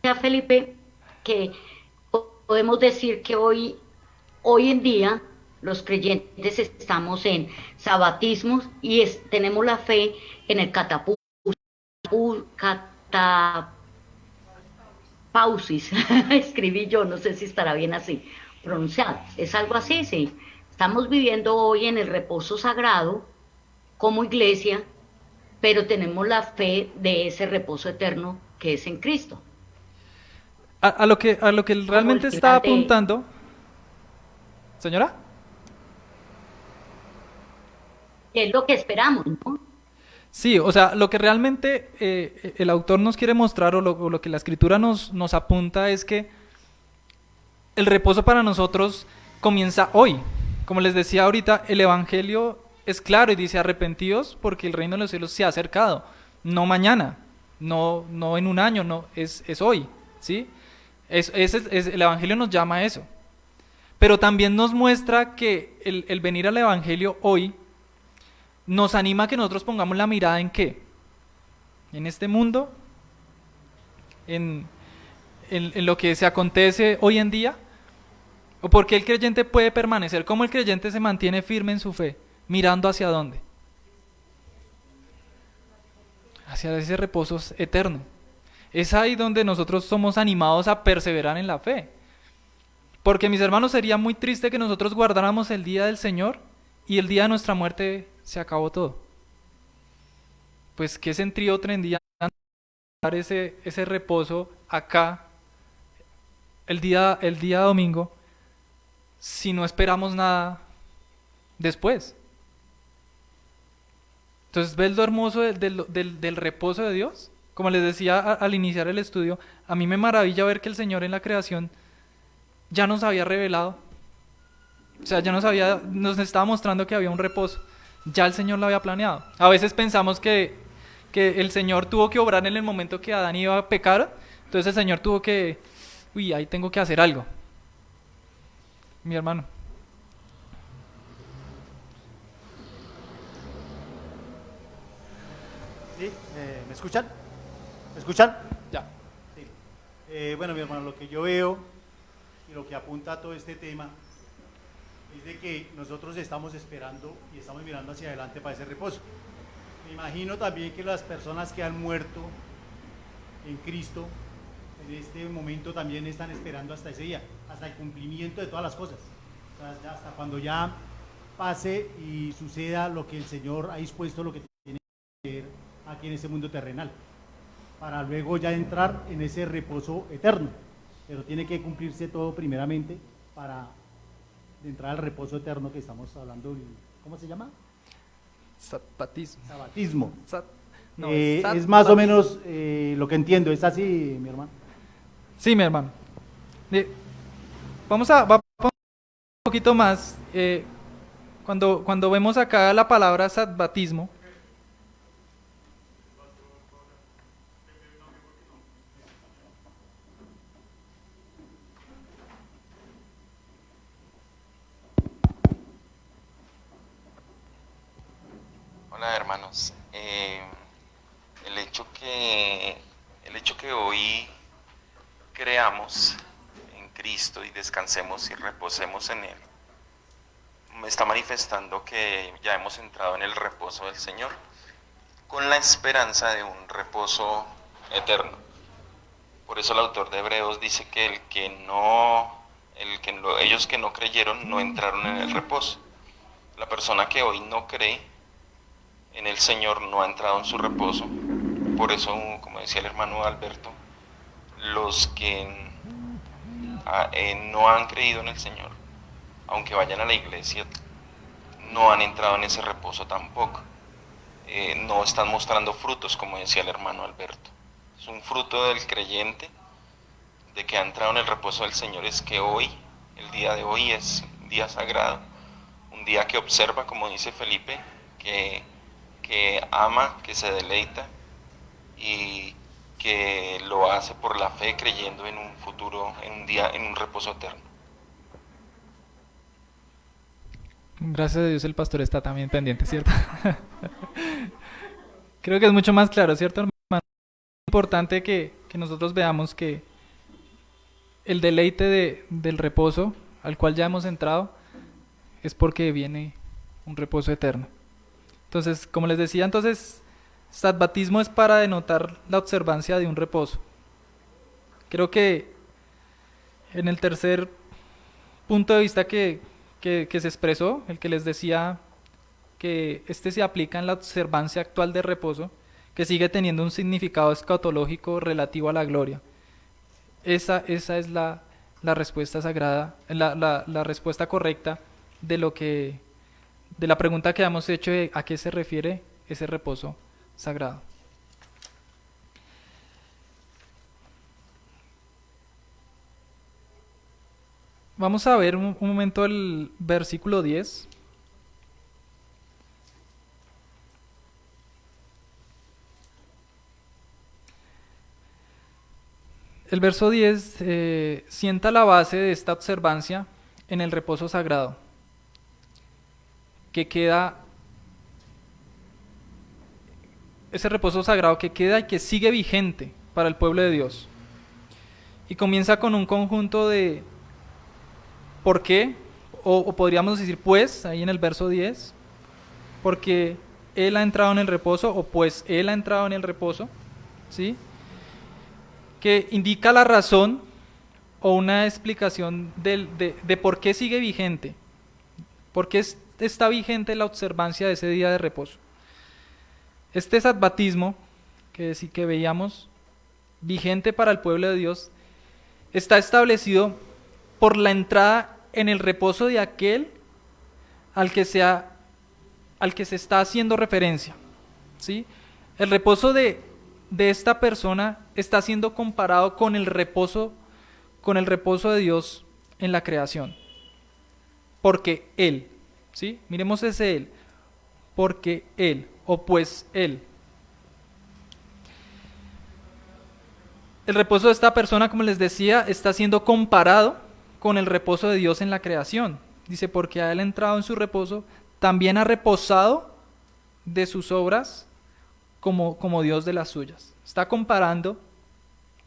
Ya, Felipe, que podemos decir que hoy en día los creyentes estamos en sabatismos y tenemos la fe en el catapausis. Escribí yo, no sé si estará bien así pronunciado. Es algo así, sí. Estamos viviendo hoy en el reposo sagrado como iglesia, pero tenemos la fe de ese reposo eterno que es en Cristo. A lo que realmente está apuntando, señora. Es lo que esperamos, ¿no? Sí, o sea, lo que realmente el autor nos quiere mostrar, o lo que la Escritura nos apunta, es que el reposo para nosotros comienza hoy. Como les decía ahorita, el Evangelio es claro y dice: arrepentidos porque el reino de los cielos se ha acercado. No mañana, no en un año, no, es hoy, ¿sí? El Evangelio nos llama a eso. Pero también nos muestra que el venir al Evangelio hoy nos anima a que nosotros pongamos la mirada ¿en qué? En este mundo, en lo que se acontece hoy en día. ¿O por qué el creyente puede permanecer? ¿Cómo el creyente se mantiene firme en su fe? ¿Mirando hacia dónde? Hacia ese reposo eterno. Es ahí donde nosotros somos animados a perseverar en la fe. Porque, mis hermanos, sería muy triste que nosotros guardáramos el día del Señor y el día de nuestra muerte se acabó todo. Pues, ¿qué sentido tendría dar ese reposo acá el día domingo si no esperamos nada después? Entonces, ¿ves lo hermoso del reposo de Dios? Como les decía al iniciar el estudio, a mí me maravilla ver que el Señor en la creación ya nos había revelado. O sea, nos estaba mostrando que había un reposo. Ya el Señor lo había planeado. A veces pensamos que el Señor tuvo que obrar en el momento que Adán iba a pecar. Entonces el Señor tuvo que, ahí tengo que hacer algo. Mi hermano. ¿Sí? ¿Me escuchan? ¿Me escuchan? Ya. Sí. Bueno, mi hermano, lo que yo veo y lo que apunta a todo este tema es de que nosotros estamos esperando y estamos mirando hacia adelante para ese reposo. Me imagino también que las personas que han muerto en Cristo en este momento también están esperando hasta ese día, hasta el cumplimiento de todas las cosas. O sea, ya hasta cuando ya pase y suceda lo que el Señor ha dispuesto, lo que tiene que hacer aquí en este mundo terrenal, para luego ya entrar en ese reposo eterno. Pero tiene que cumplirse todo primeramente para entrar al reposo eterno que estamos hablando. ¿Cómo se llama? Sabatismo. Sabatismo. Es es más o menos lo que entiendo. ¿Es así, mi hermano? Sí, mi hermano. Vamos a un poquito más. Cuando vemos acá la palabra sabatismo, Hola hermanos, el hecho que hoy creamos en Cristo y descansemos y reposemos en Él, me está manifestando que ya hemos entrado en el reposo del Señor, con la esperanza de un reposo eterno. Por eso el autor de Hebreos dice que ellos que no creyeron no entraron en el reposo. La persona que hoy no cree en el Señor no ha entrado en su reposo. Por eso, como decía el hermano Alberto, los que no han creído en el Señor, aunque vayan a la iglesia, no han entrado en ese reposo tampoco. No están mostrando frutos, como decía el hermano Alberto. Es un fruto del creyente, de que ha entrado en el reposo del Señor, es que hoy, el día de hoy, es un día sagrado, un día que observa, como dice Felipe, que ama, que se deleita y que lo hace por la fe, creyendo en un futuro, en un día, en un reposo eterno. gracias a Dios el pastor está también pendiente, ¿cierto? Creo que es mucho más claro, ¿cierto, hermano? Es importante que nosotros veamos que el deleite del reposo al cual ya hemos entrado es porque viene un reposo eterno. Entonces, como les decía, sabatismo es para denotar la observancia de un reposo. Creo que en el tercer punto de vista que se expresó, el que les decía que se aplica en la observancia actual de reposo, que sigue teniendo un significado escatológico relativo a la gloria. Esa es la respuesta sagrada, la respuesta correcta de la pregunta que hemos hecho de a qué se refiere ese reposo sagrado. Vamos a ver un momento el versículo 10. El verso 10 sienta la base de esta observancia en el reposo sagrado, ese reposo sagrado que queda y que sigue vigente para el pueblo de Dios. Y comienza con un conjunto de ¿por qué? O podríamos decir pues, ahí en el verso 10, porque Él ha entrado en el reposo, o pues Él ha entrado en el reposo, ¿sí? Que indica la razón o una explicación de por qué sigue vigente, por qué está vigente la observancia de ese día de reposo. Este sabbatismo que veíamos, vigente para el pueblo de Dios, está establecido por la entrada en el reposo de aquel al que se está haciendo referencia, ¿sí? El reposo de esta persona está siendo comparado con el reposo de Dios en la creación. Porque Él, ¿sí? Miremos ese Él. Porque Él, o pues Él. El reposo de esta persona, como les decía, está siendo comparado con el reposo de Dios en la creación. Dice, porque a Él ha entrado en su reposo, también ha reposado de sus obras como Dios de las suyas. Está comparando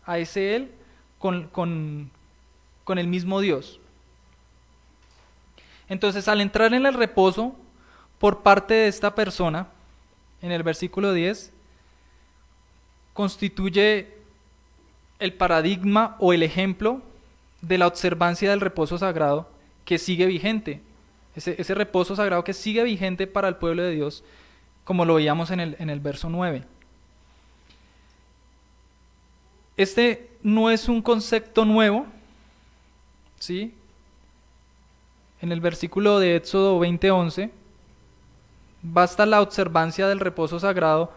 a ese Él con el mismo Dios. Entonces, al entrar en el reposo por parte de esta persona, en el versículo 10, constituye el paradigma o el ejemplo de la observancia del reposo sagrado que sigue vigente. Ese reposo sagrado que sigue vigente para el pueblo de Dios, como lo veíamos en el verso 9. Este no es un concepto nuevo, ¿sí? En el versículo de Éxodo 20:11, basta la observancia del reposo sagrado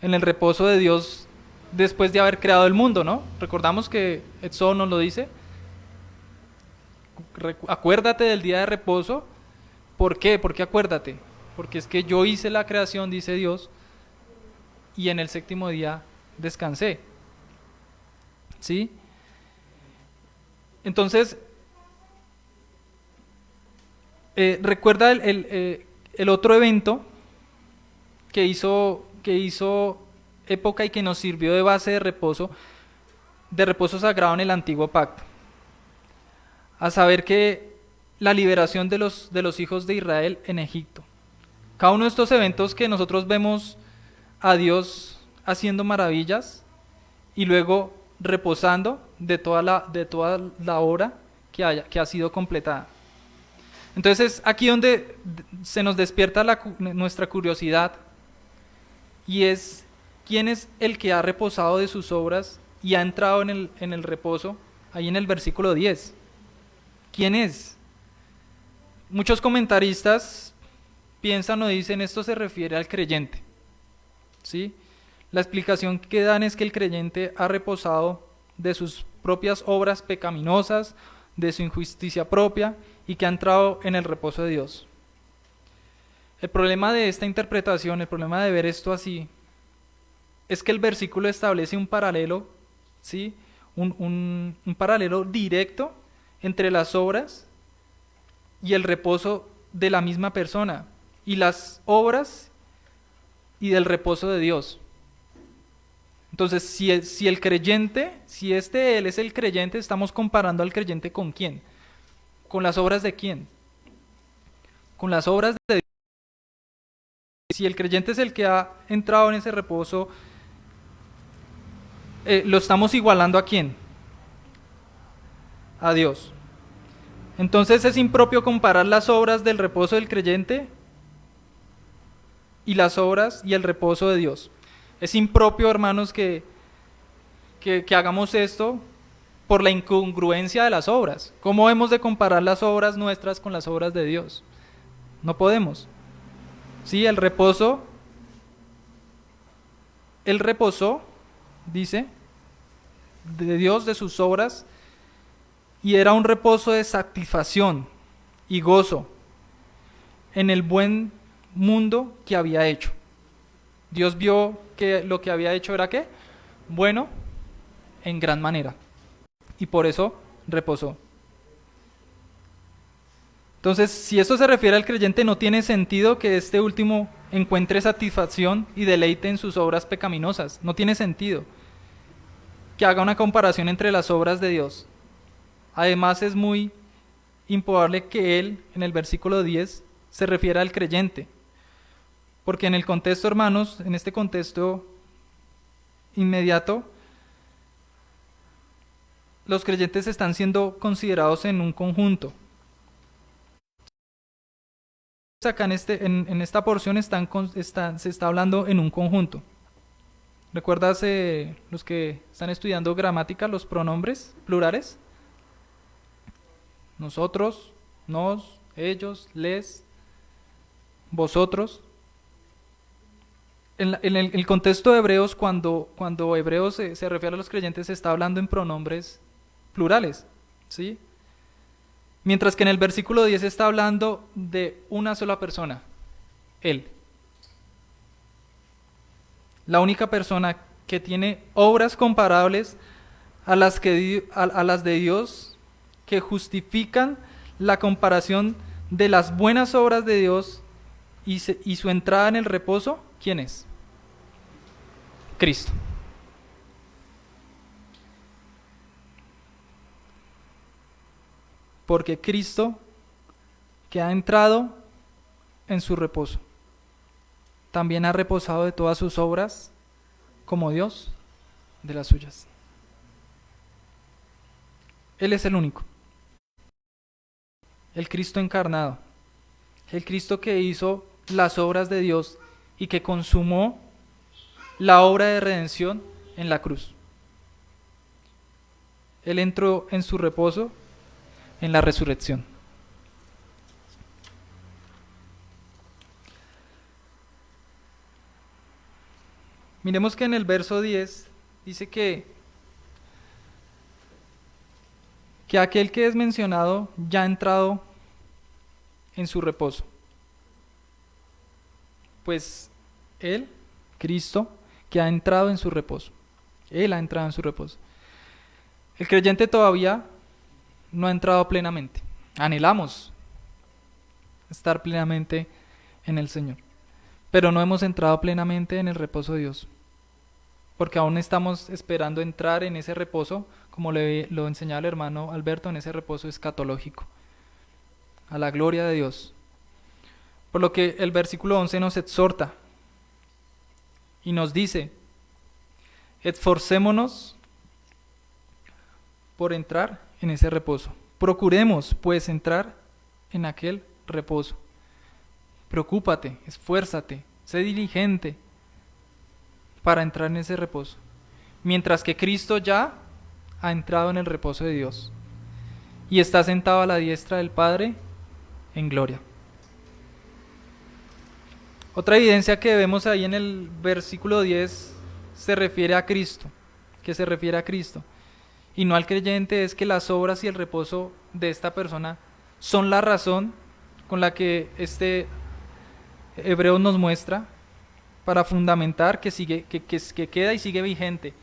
en el reposo de Dios después de haber creado el mundo, ¿no? Recordamos que Éxodo nos lo dice. Acuérdate del día de reposo. ¿Por qué? ¿Por qué acuérdate? Porque es que yo hice la creación, dice Dios, y en el séptimo día descansé. ¿Sí? Entonces, recuerda el otro evento que hizo época y que nos sirvió de base de reposo sagrado en el antiguo pacto. A saber que la liberación de los hijos de Israel en Egipto. Cada uno de estos eventos que nosotros vemos a Dios haciendo maravillas y luego reposando de toda la obra que ha sido completada. Entonces es aquí donde se nos despierta nuestra curiosidad, y es quién es el que ha reposado de sus obras y ha entrado en el reposo, ahí en el versículo 10. ¿Quién es? Muchos comentaristas piensan o dicen esto se refiere al creyente, ¿sí? La explicación que dan es que el creyente ha reposado de sus propias obras pecaminosas, de su injusticia propia, y que ha entrado en el reposo de Dios. El problema de esta interpretación, el problema de ver esto así, es que el versículo establece un paralelo, ¿sí? Un paralelo directo entre las obras y el reposo de la misma persona, y las obras y del reposo de Dios. Entonces, si el creyente, si Él es el creyente, estamos comparando al creyente ¿con quién? ¿Con las obras de quién? Con las obras de Dios. Si el creyente es el que ha entrado en ese reposo, lo estamos igualando ¿a quién? A Dios. Entonces es impropio comparar las obras del reposo del creyente y las obras y el reposo de Dios. Es impropio, hermanos, que hagamos esto por la incongruencia de las obras. ¿Cómo hemos de comparar las obras nuestras con las obras de Dios? No podemos. Sí, Él reposó, dice, de Dios, de sus obras, y era un reposo de satisfacción y gozo en el buen mundo que había hecho. Dios vio que lo que había hecho era ¿qué? Bueno, en gran manera, y por eso reposó. Entonces, si esto se refiere al creyente, no tiene sentido que este último encuentre satisfacción y deleite en sus obras pecaminosas. No tiene sentido que haga una comparación entre las obras de Dios. Además, es muy improbable que él, en el versículo 10, se refiera al creyente. Porque en el contexto, hermanos, en este contexto inmediato, los creyentes están siendo considerados en un conjunto. Acá en esta porción se está hablando en un conjunto. ¿Recuerdas los que están estudiando gramática, los pronombres plurales? Nosotros, nos, ellos, les, vosotros. En el contexto de Hebreos, cuando Hebreos se refiere a los creyentes, se está hablando en pronombres plurales, ¿sí? Mientras que en el versículo 10 está hablando de una sola persona, Él. La única persona que tiene obras comparables a las de Dios, que justifican la comparación de las buenas obras de Dios y su entrada en el reposo, ¿quién es? Cristo. Porque Cristo, que ha entrado en su reposo, también ha reposado de todas sus obras como Dios de las suyas. Él es el único. El Cristo encarnado. El Cristo que hizo las obras de Dios y que consumó la obra de redención en la cruz. Él entró en su reposo en la resurrección. Miremos que en el verso 10 dice que aquel que es mencionado ya ha entrado en su reposo. Pues Él, Cristo, que ha entrado en su reposo. Él ha entrado en su reposo. El creyente todavía no ha entrado plenamente. Anhelamos estar plenamente en el Señor, pero no hemos entrado plenamente en el reposo de Dios, porque aún estamos esperando entrar en ese reposo, como lo enseñaba el hermano Alberto, en ese reposo escatológico, a la gloria de Dios. Por lo que el versículo 11 nos exhorta y nos dice: esforcémonos por entrar en ese reposo. Procuremos, pues, entrar en aquel reposo. Preocúpate, esfuérzate, sé diligente para entrar en ese reposo. Mientras que Cristo ya ha entrado en el reposo de Dios y está sentado a la diestra del Padre en gloria. Otra evidencia que vemos ahí en el versículo 10 se refiere a Cristo, y no al creyente, es que las obras y el reposo de esta persona son la razón con la que este Hebreo nos muestra para fundamentar que queda y sigue vigente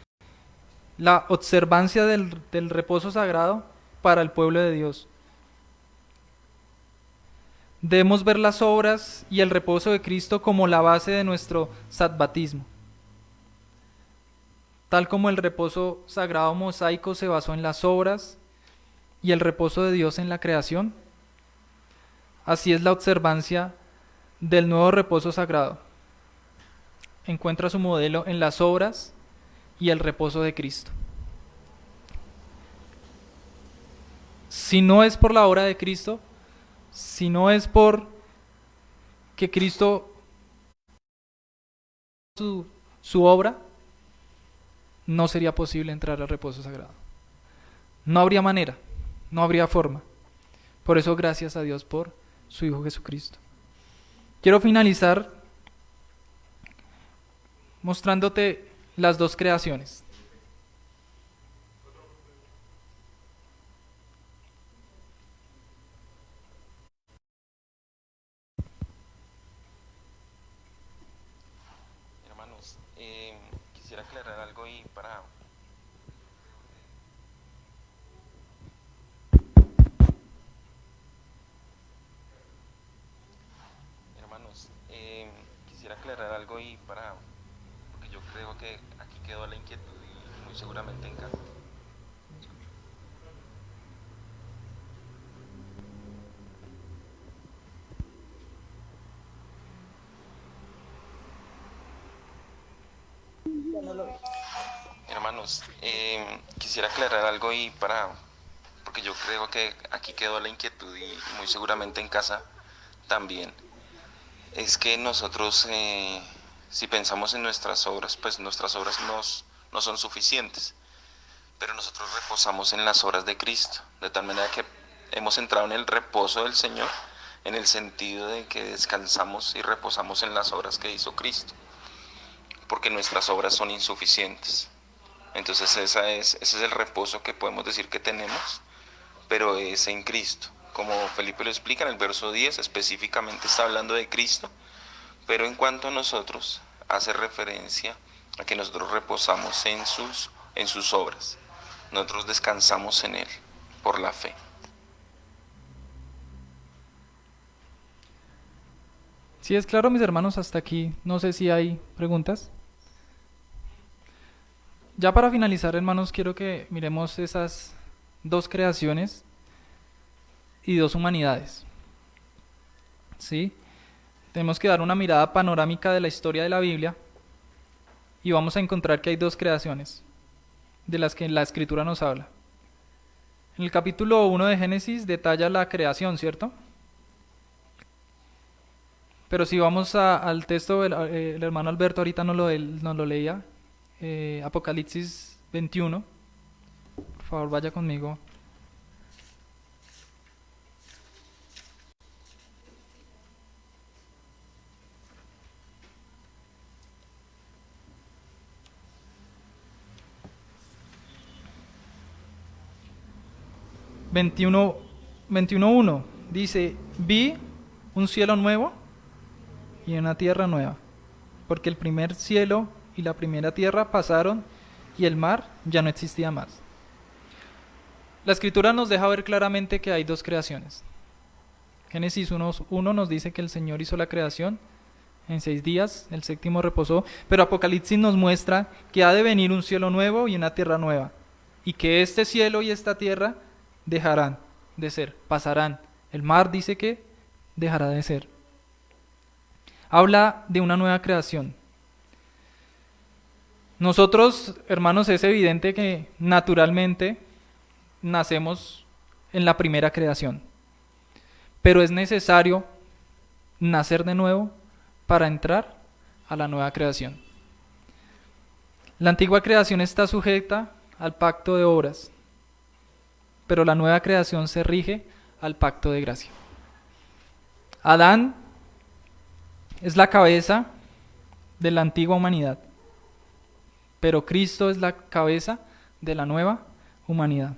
la observancia del reposo sagrado para el pueblo de Dios. Debemos ver las obras y el reposo de Cristo como la base de nuestro sabbatismo. Tal como el reposo sagrado mosaico se basó en las obras y el reposo de Dios en la creación, así es la observancia del nuevo reposo sagrado. Encuentra su modelo en las obras y el reposo de Cristo. Si no es por la obra de Cristo, si no es por que Cristo su obra, no sería posible entrar al reposo sagrado. No habría manera, no habría forma. Por eso, gracias a Dios por su Hijo Jesucristo. Quiero finalizar mostrándote las dos creaciones. Hermanos, quisiera aclarar algo y para... Hermanos, quisiera aclarar algo y para... porque yo creo que aquí quedó la inquietud y muy seguramente en casa. Hermanos, hermanos, quisiera aclarar algo porque yo creo que aquí quedó la inquietud y muy seguramente en casa también. Es que nosotros, si pensamos en nuestras obras, pues nuestras obras no son suficientes, pero nosotros reposamos en las obras de Cristo, de tal manera que hemos entrado en el reposo del Señor, en el sentido de que descansamos y reposamos en las obras que hizo Cristo, porque nuestras obras son insuficientes. Entonces ese es el reposo que podemos decir que tenemos, pero es en Cristo. Como Felipe lo explica en el verso 10, específicamente está hablando de Cristo, pero en cuanto a nosotros, hace referencia a que nosotros reposamos en sus obras. Nosotros descansamos en Él, por la fe. ¿Sí es claro, mis hermanos? Hasta aquí, no sé si hay preguntas. Ya para finalizar, hermanos, quiero que miremos esas dos creaciones y dos humanidades. ¿Sí? Tenemos que dar una mirada panorámica de la historia de la Biblia y vamos a encontrar que hay dos creaciones de las que la Escritura nos habla. En el capítulo 1 de Génesis detalla la creación, ¿cierto? Pero si vamos al texto, el hermano Alberto ahorita nos lo leía, Apocalipsis 21. Por favor, vaya conmigo. Veintiuno 21:1 dice: vi un cielo nuevo y una tierra nueva, porque el primer cielo y la primera tierra pasaron y el mar ya no existía más. La Escritura nos deja ver claramente que hay dos creaciones. Génesis 1:1 nos dice que el Señor hizo la creación en 6 días, el séptimo reposó, pero Apocalipsis nos muestra que ha de venir un cielo nuevo y una tierra nueva, y que este cielo y esta tierra dejarán de ser, pasarán. El mar dice que dejará de ser. Habla de una nueva creación. Nosotros, hermanos, es evidente que naturalmente nacemos en la primera creación, pero es necesario nacer de nuevo para entrar a la nueva creación. La antigua creación está sujeta al pacto de obras, pero la nueva creación se rige al pacto de gracia. Adán es la cabeza de la antigua humanidad, pero Cristo es la cabeza de la nueva humanidad.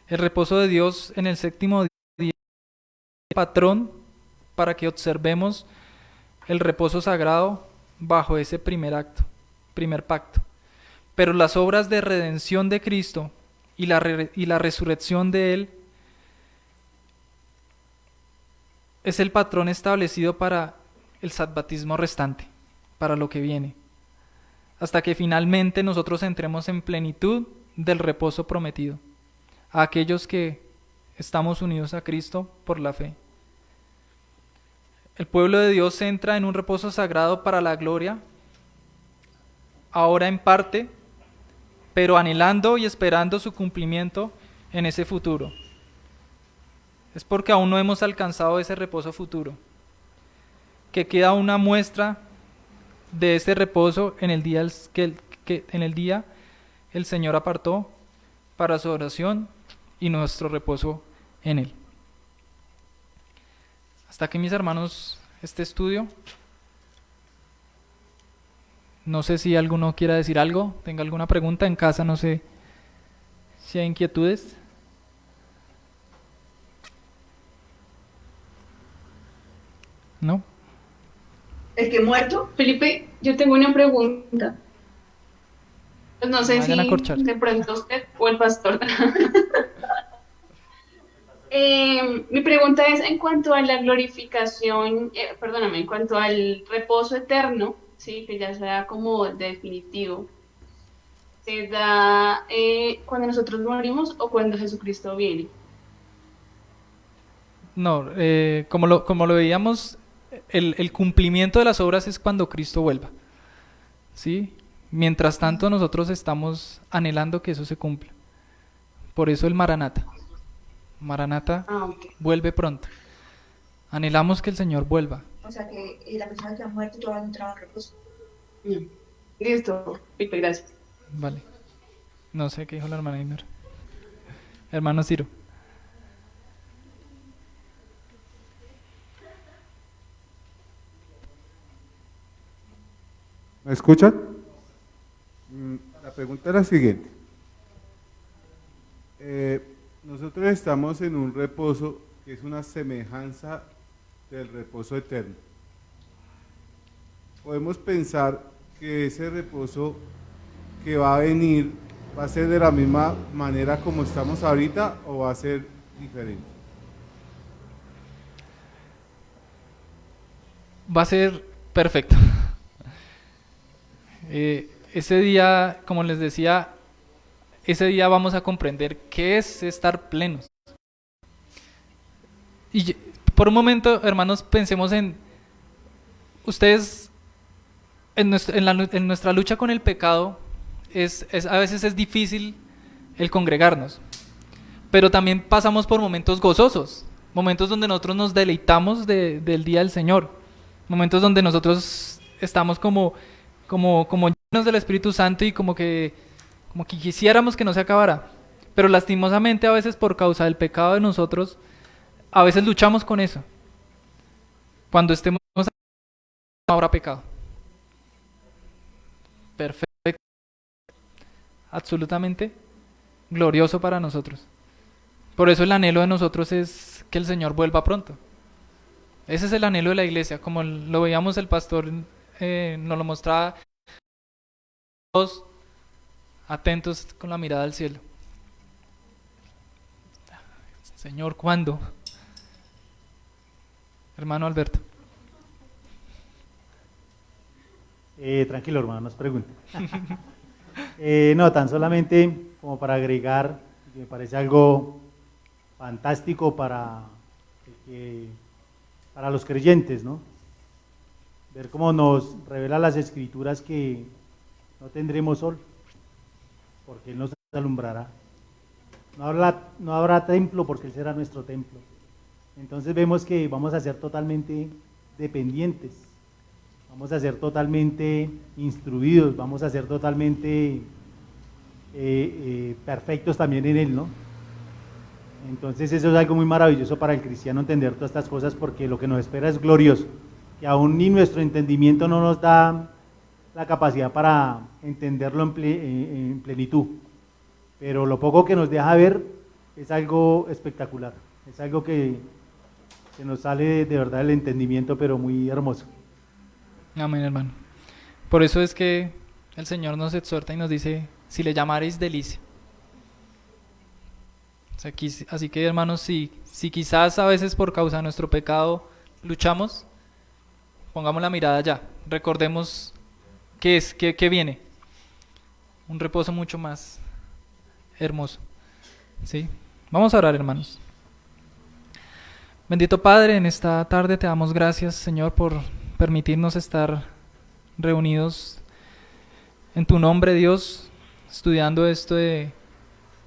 El reposo de Dios en el séptimo día es patrón para que observemos el reposo sagrado bajo ese primer pacto. Pero las obras de redención de Cristo y la resurrección de Él es el patrón establecido para el sabbatismo restante, para lo que viene, hasta que finalmente nosotros entremos en plenitud del reposo prometido, a aquellos que estamos unidos a Cristo por la fe. El pueblo de Dios entra en un reposo sagrado para la gloria, ahora en parte, pero anhelando y esperando su cumplimiento en ese futuro. Es porque aún no hemos alcanzado ese reposo futuro, que queda una muestra de ese reposo en el día que el Señor apartó para su oración y nuestro reposo en Él. Hasta aquí, mis hermanos, este estudio. No sé si alguno quiera decir algo, tenga alguna pregunta en casa, no sé si hay inquietudes. ¿No? El que muerto. Felipe, yo tengo una pregunta. Pues no sé Vayan a corchar. si de pronto usted o el pastor. Mi pregunta es en cuanto a la glorificación, en cuanto al reposo eterno, sí, que ya sea como definitivo, ¿se da cuando nosotros morimos o cuando Jesucristo viene? No, como lo veíamos, el cumplimiento de las obras es cuando Cristo vuelva. ¿Sí? Mientras tanto, nosotros estamos anhelando que eso se cumpla. Por eso el Maranata. Maranata Ah, ok. vuelve pronto. Anhelamos que el Señor vuelva. O sea que la persona que ha muerto todavía no entraba en reposo. Mm. Listo, Pipe, gracias. Vale. No sé qué dijo la hermana Inor. Hermano Ciro. ¿Me escuchan? La pregunta es la siguiente. Nosotros estamos en un reposo que es una semejanza del reposo eterno. Podemos pensar que ese reposo que va a venir va a ser de la misma manera como estamos ahorita o va a ser diferente. Va a ser perfecto. Ese día, como les decía, ese día vamos a comprender qué es estar plenos. Y por un momento, hermanos, pensemos en ustedes, en nuestra lucha con el pecado, a veces es difícil el congregarnos, pero también pasamos por momentos gozosos, momentos donde nosotros nos deleitamos del día del Señor, momentos donde nosotros estamos como llenos del Espíritu Santo y como que quisiéramos que no se acabara, pero lastimosamente a veces por causa del pecado de nosotros, a veces luchamos con eso. Cuando estemos no habrá pecado. Perfecto. Absolutamente glorioso para nosotros. Por eso el anhelo de nosotros es que el Señor vuelva pronto. Ese es el anhelo de la iglesia, como lo veíamos el pastor, nos lo mostraba, todos atentos con la mirada al cielo. Señor, ¿cuándo? Hermano Alberto. Tranquilo, hermano, nos pregunte. No, tan solamente como para agregar, me parece algo fantástico para los creyentes, ¿no? Ver cómo nos revela las Escrituras que no tendremos sol, porque Él nos alumbrará. No habrá templo, porque Él será nuestro templo. Entonces vemos que vamos a ser totalmente dependientes, vamos a ser totalmente instruidos, vamos a ser totalmente perfectos también en Él, ¿no? Entonces eso es algo muy maravilloso para el cristiano, entender todas estas cosas, porque lo que nos espera es glorioso, que aún ni nuestro entendimiento no nos da la capacidad para entenderlo en plenitud, pero lo poco que nos deja ver es algo espectacular, es algo que nos sale de verdad del entendimiento, pero muy hermoso. Amén, hermano. Por eso es que el Señor nos exhorta y nos dice, si le llamaréis delicia. Así que, hermanos, si quizás a veces por causa de nuestro pecado luchamos, pongamos la mirada allá, recordemos qué viene, un reposo mucho más hermoso, ¿sí? Vamos a orar, hermanos. Bendito Padre, en esta tarde te damos gracias, Señor, por permitirnos estar reunidos en tu nombre, Dios, estudiando este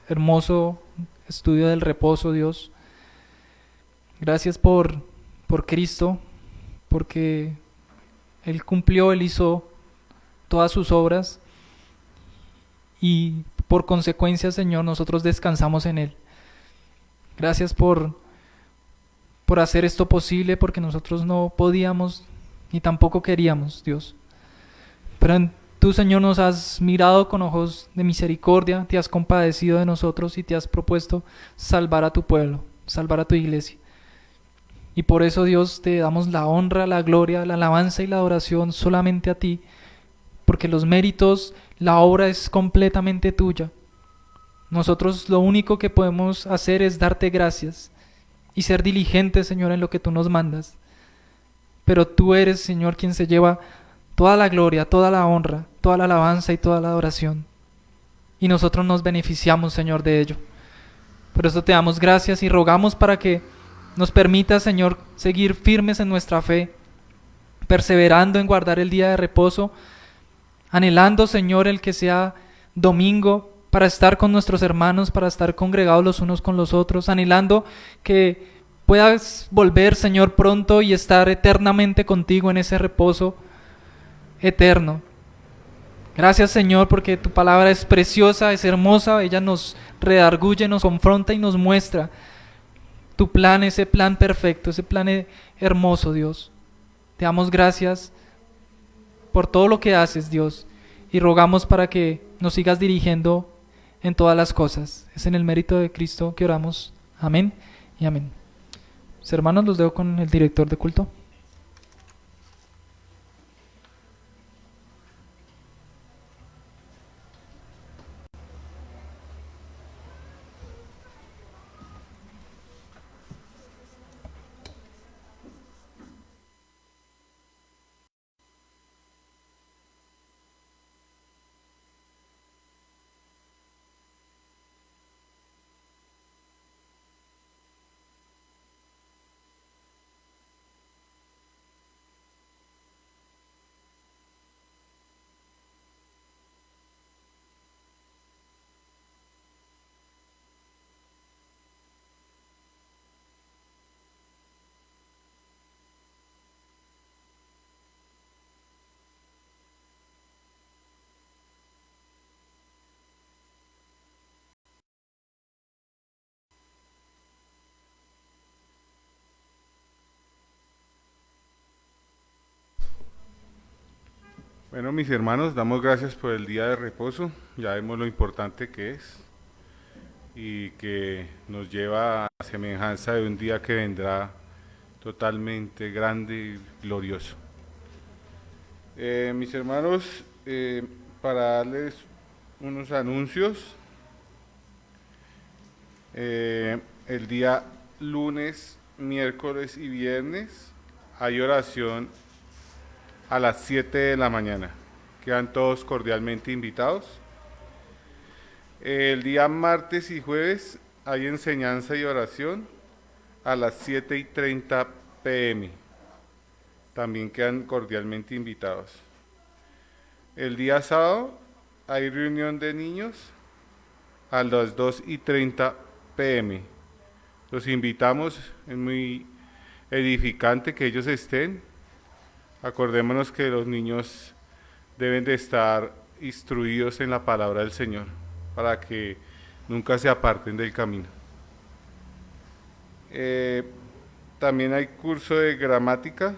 hermoso estudio del reposo, Dios. Gracias por Cristo, porque Él cumplió, Él hizo todas sus obras y por consecuencia, Señor, nosotros descansamos en Él. Gracias por hacer esto posible, porque nosotros no podíamos ni tampoco queríamos, Dios. Pero tú, Señor, nos has mirado con ojos de misericordia, te has compadecido de nosotros y te has propuesto salvar a tu pueblo, salvar a tu iglesia. Y por eso, Dios, te damos la honra, la gloria, la alabanza y la adoración solamente a ti, porque los méritos, la obra es completamente tuya. Nosotros lo único que podemos hacer es darte gracias y ser diligentes, Señor, en lo que tú nos mandas. Pero tú eres, Señor, quien se lleva toda la gloria, toda la honra, toda la alabanza y toda la adoración. Y nosotros nos beneficiamos, Señor, de ello. Por eso te damos gracias y rogamos para que nos permita, Señor, seguir firmes en nuestra fe, perseverando en guardar el día de reposo anhelando, Señor, el que sea domingo para estar con nuestros hermanos, para estar congregados los unos con los otros, anhelando que puedas volver, Señor, pronto y estar eternamente contigo en ese reposo eterno. Gracias, Señor, porque tu palabra es preciosa, es hermosa, ella nos redarguye, nos confronta y nos muestra tu plan, ese plan perfecto, ese plan hermoso, Dios. Te damos gracias por todo lo que haces, Dios, y rogamos para que nos sigas dirigiendo en todas las cosas. Es en el mérito de Cristo que oramos. Amén y amén. Mis hermanos, los dejo con el director de culto. Bueno, mis hermanos, damos gracias por el día de reposo. Ya vemos lo importante que es y que nos lleva a semejanza de un día que vendrá totalmente grande y glorioso. Mis hermanos, para darles unos anuncios, el día lunes, miércoles y viernes hay oración a las 7 de la mañana. Quedan todos cordialmente invitados. El día martes y jueves hay enseñanza y oración a las 7:30 p.m. También quedan cordialmente invitados. El día sábado hay reunión de niños a las 2:30 p.m. Los invitamos, es muy edificante que ellos estén. Acordémonos que los niños deben de estar instruidos en la palabra del Señor para que nunca se aparten del camino. También hay curso de gramática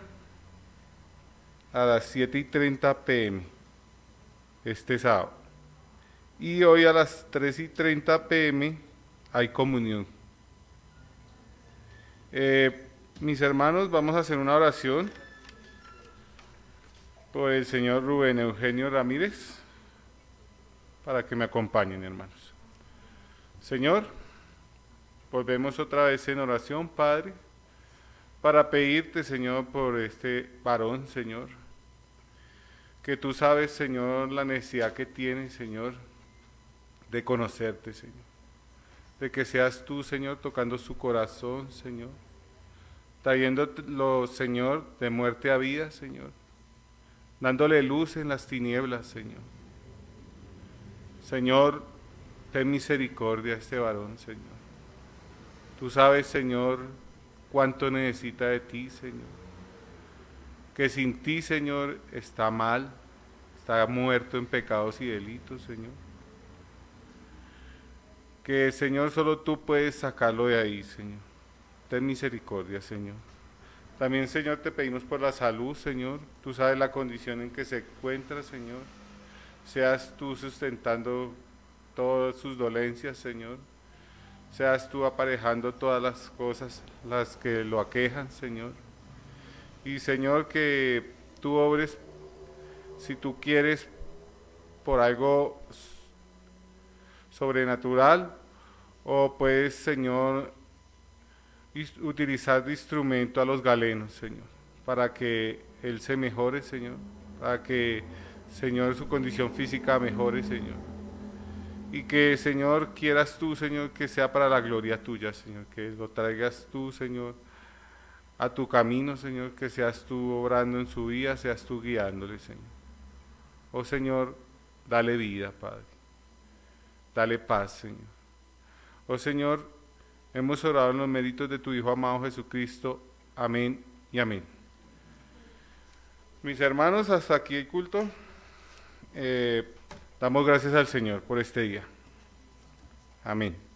a las 7:30 p.m. este sábado. Y hoy a las 3:30 p.m. hay comunión. Mis hermanos, vamos a hacer una oración por el señor Rubén Eugenio Ramírez, para que me acompañen, hermanos. Señor, volvemos otra vez en oración, Padre, para pedirte, Señor, por este varón, Señor, que tú sabes, Señor, la necesidad que tiene, Señor, de conocerte, Señor, de que seas tú, Señor, tocando su corazón, Señor, trayéndolo, Señor, de muerte a vida, Señor, dándole luz en las tinieblas, Señor. Señor, ten misericordia a este varón, Señor. Tú sabes, Señor, cuánto necesita de ti, Señor. Que sin ti, Señor, está mal, está muerto en pecados y delitos, Señor. Que, Señor, solo tú puedes sacarlo de ahí, Señor. Ten misericordia, Señor. También, Señor, te pedimos por la salud, Señor. Tú sabes la condición en que se encuentra, Señor. Seas tú sustentando todas sus dolencias, Señor. Seas tú aparejando todas las cosas, las que lo aquejan, Señor. Y, Señor, que tú obres, si tú quieres, por algo sobrenatural, o puedes, Señor, utilizar de instrumento a los galenos, Señor, para que él se mejore, Señor, para que, Señor, su condición física mejore, Señor, y que, Señor, quieras tú, Señor, que sea para la gloria tuya, Señor, que lo traigas tú, Señor, a tu camino, Señor, que seas tú obrando en su vida, seas tú guiándole, Señor. Oh Señor, dale vida, Padre. Dale paz, Señor. Oh Señor, hemos orado en los méritos de tu Hijo amado Jesucristo. Amén y amén. Mis hermanos, hasta aquí el culto. Damos gracias al Señor por este día. Amén.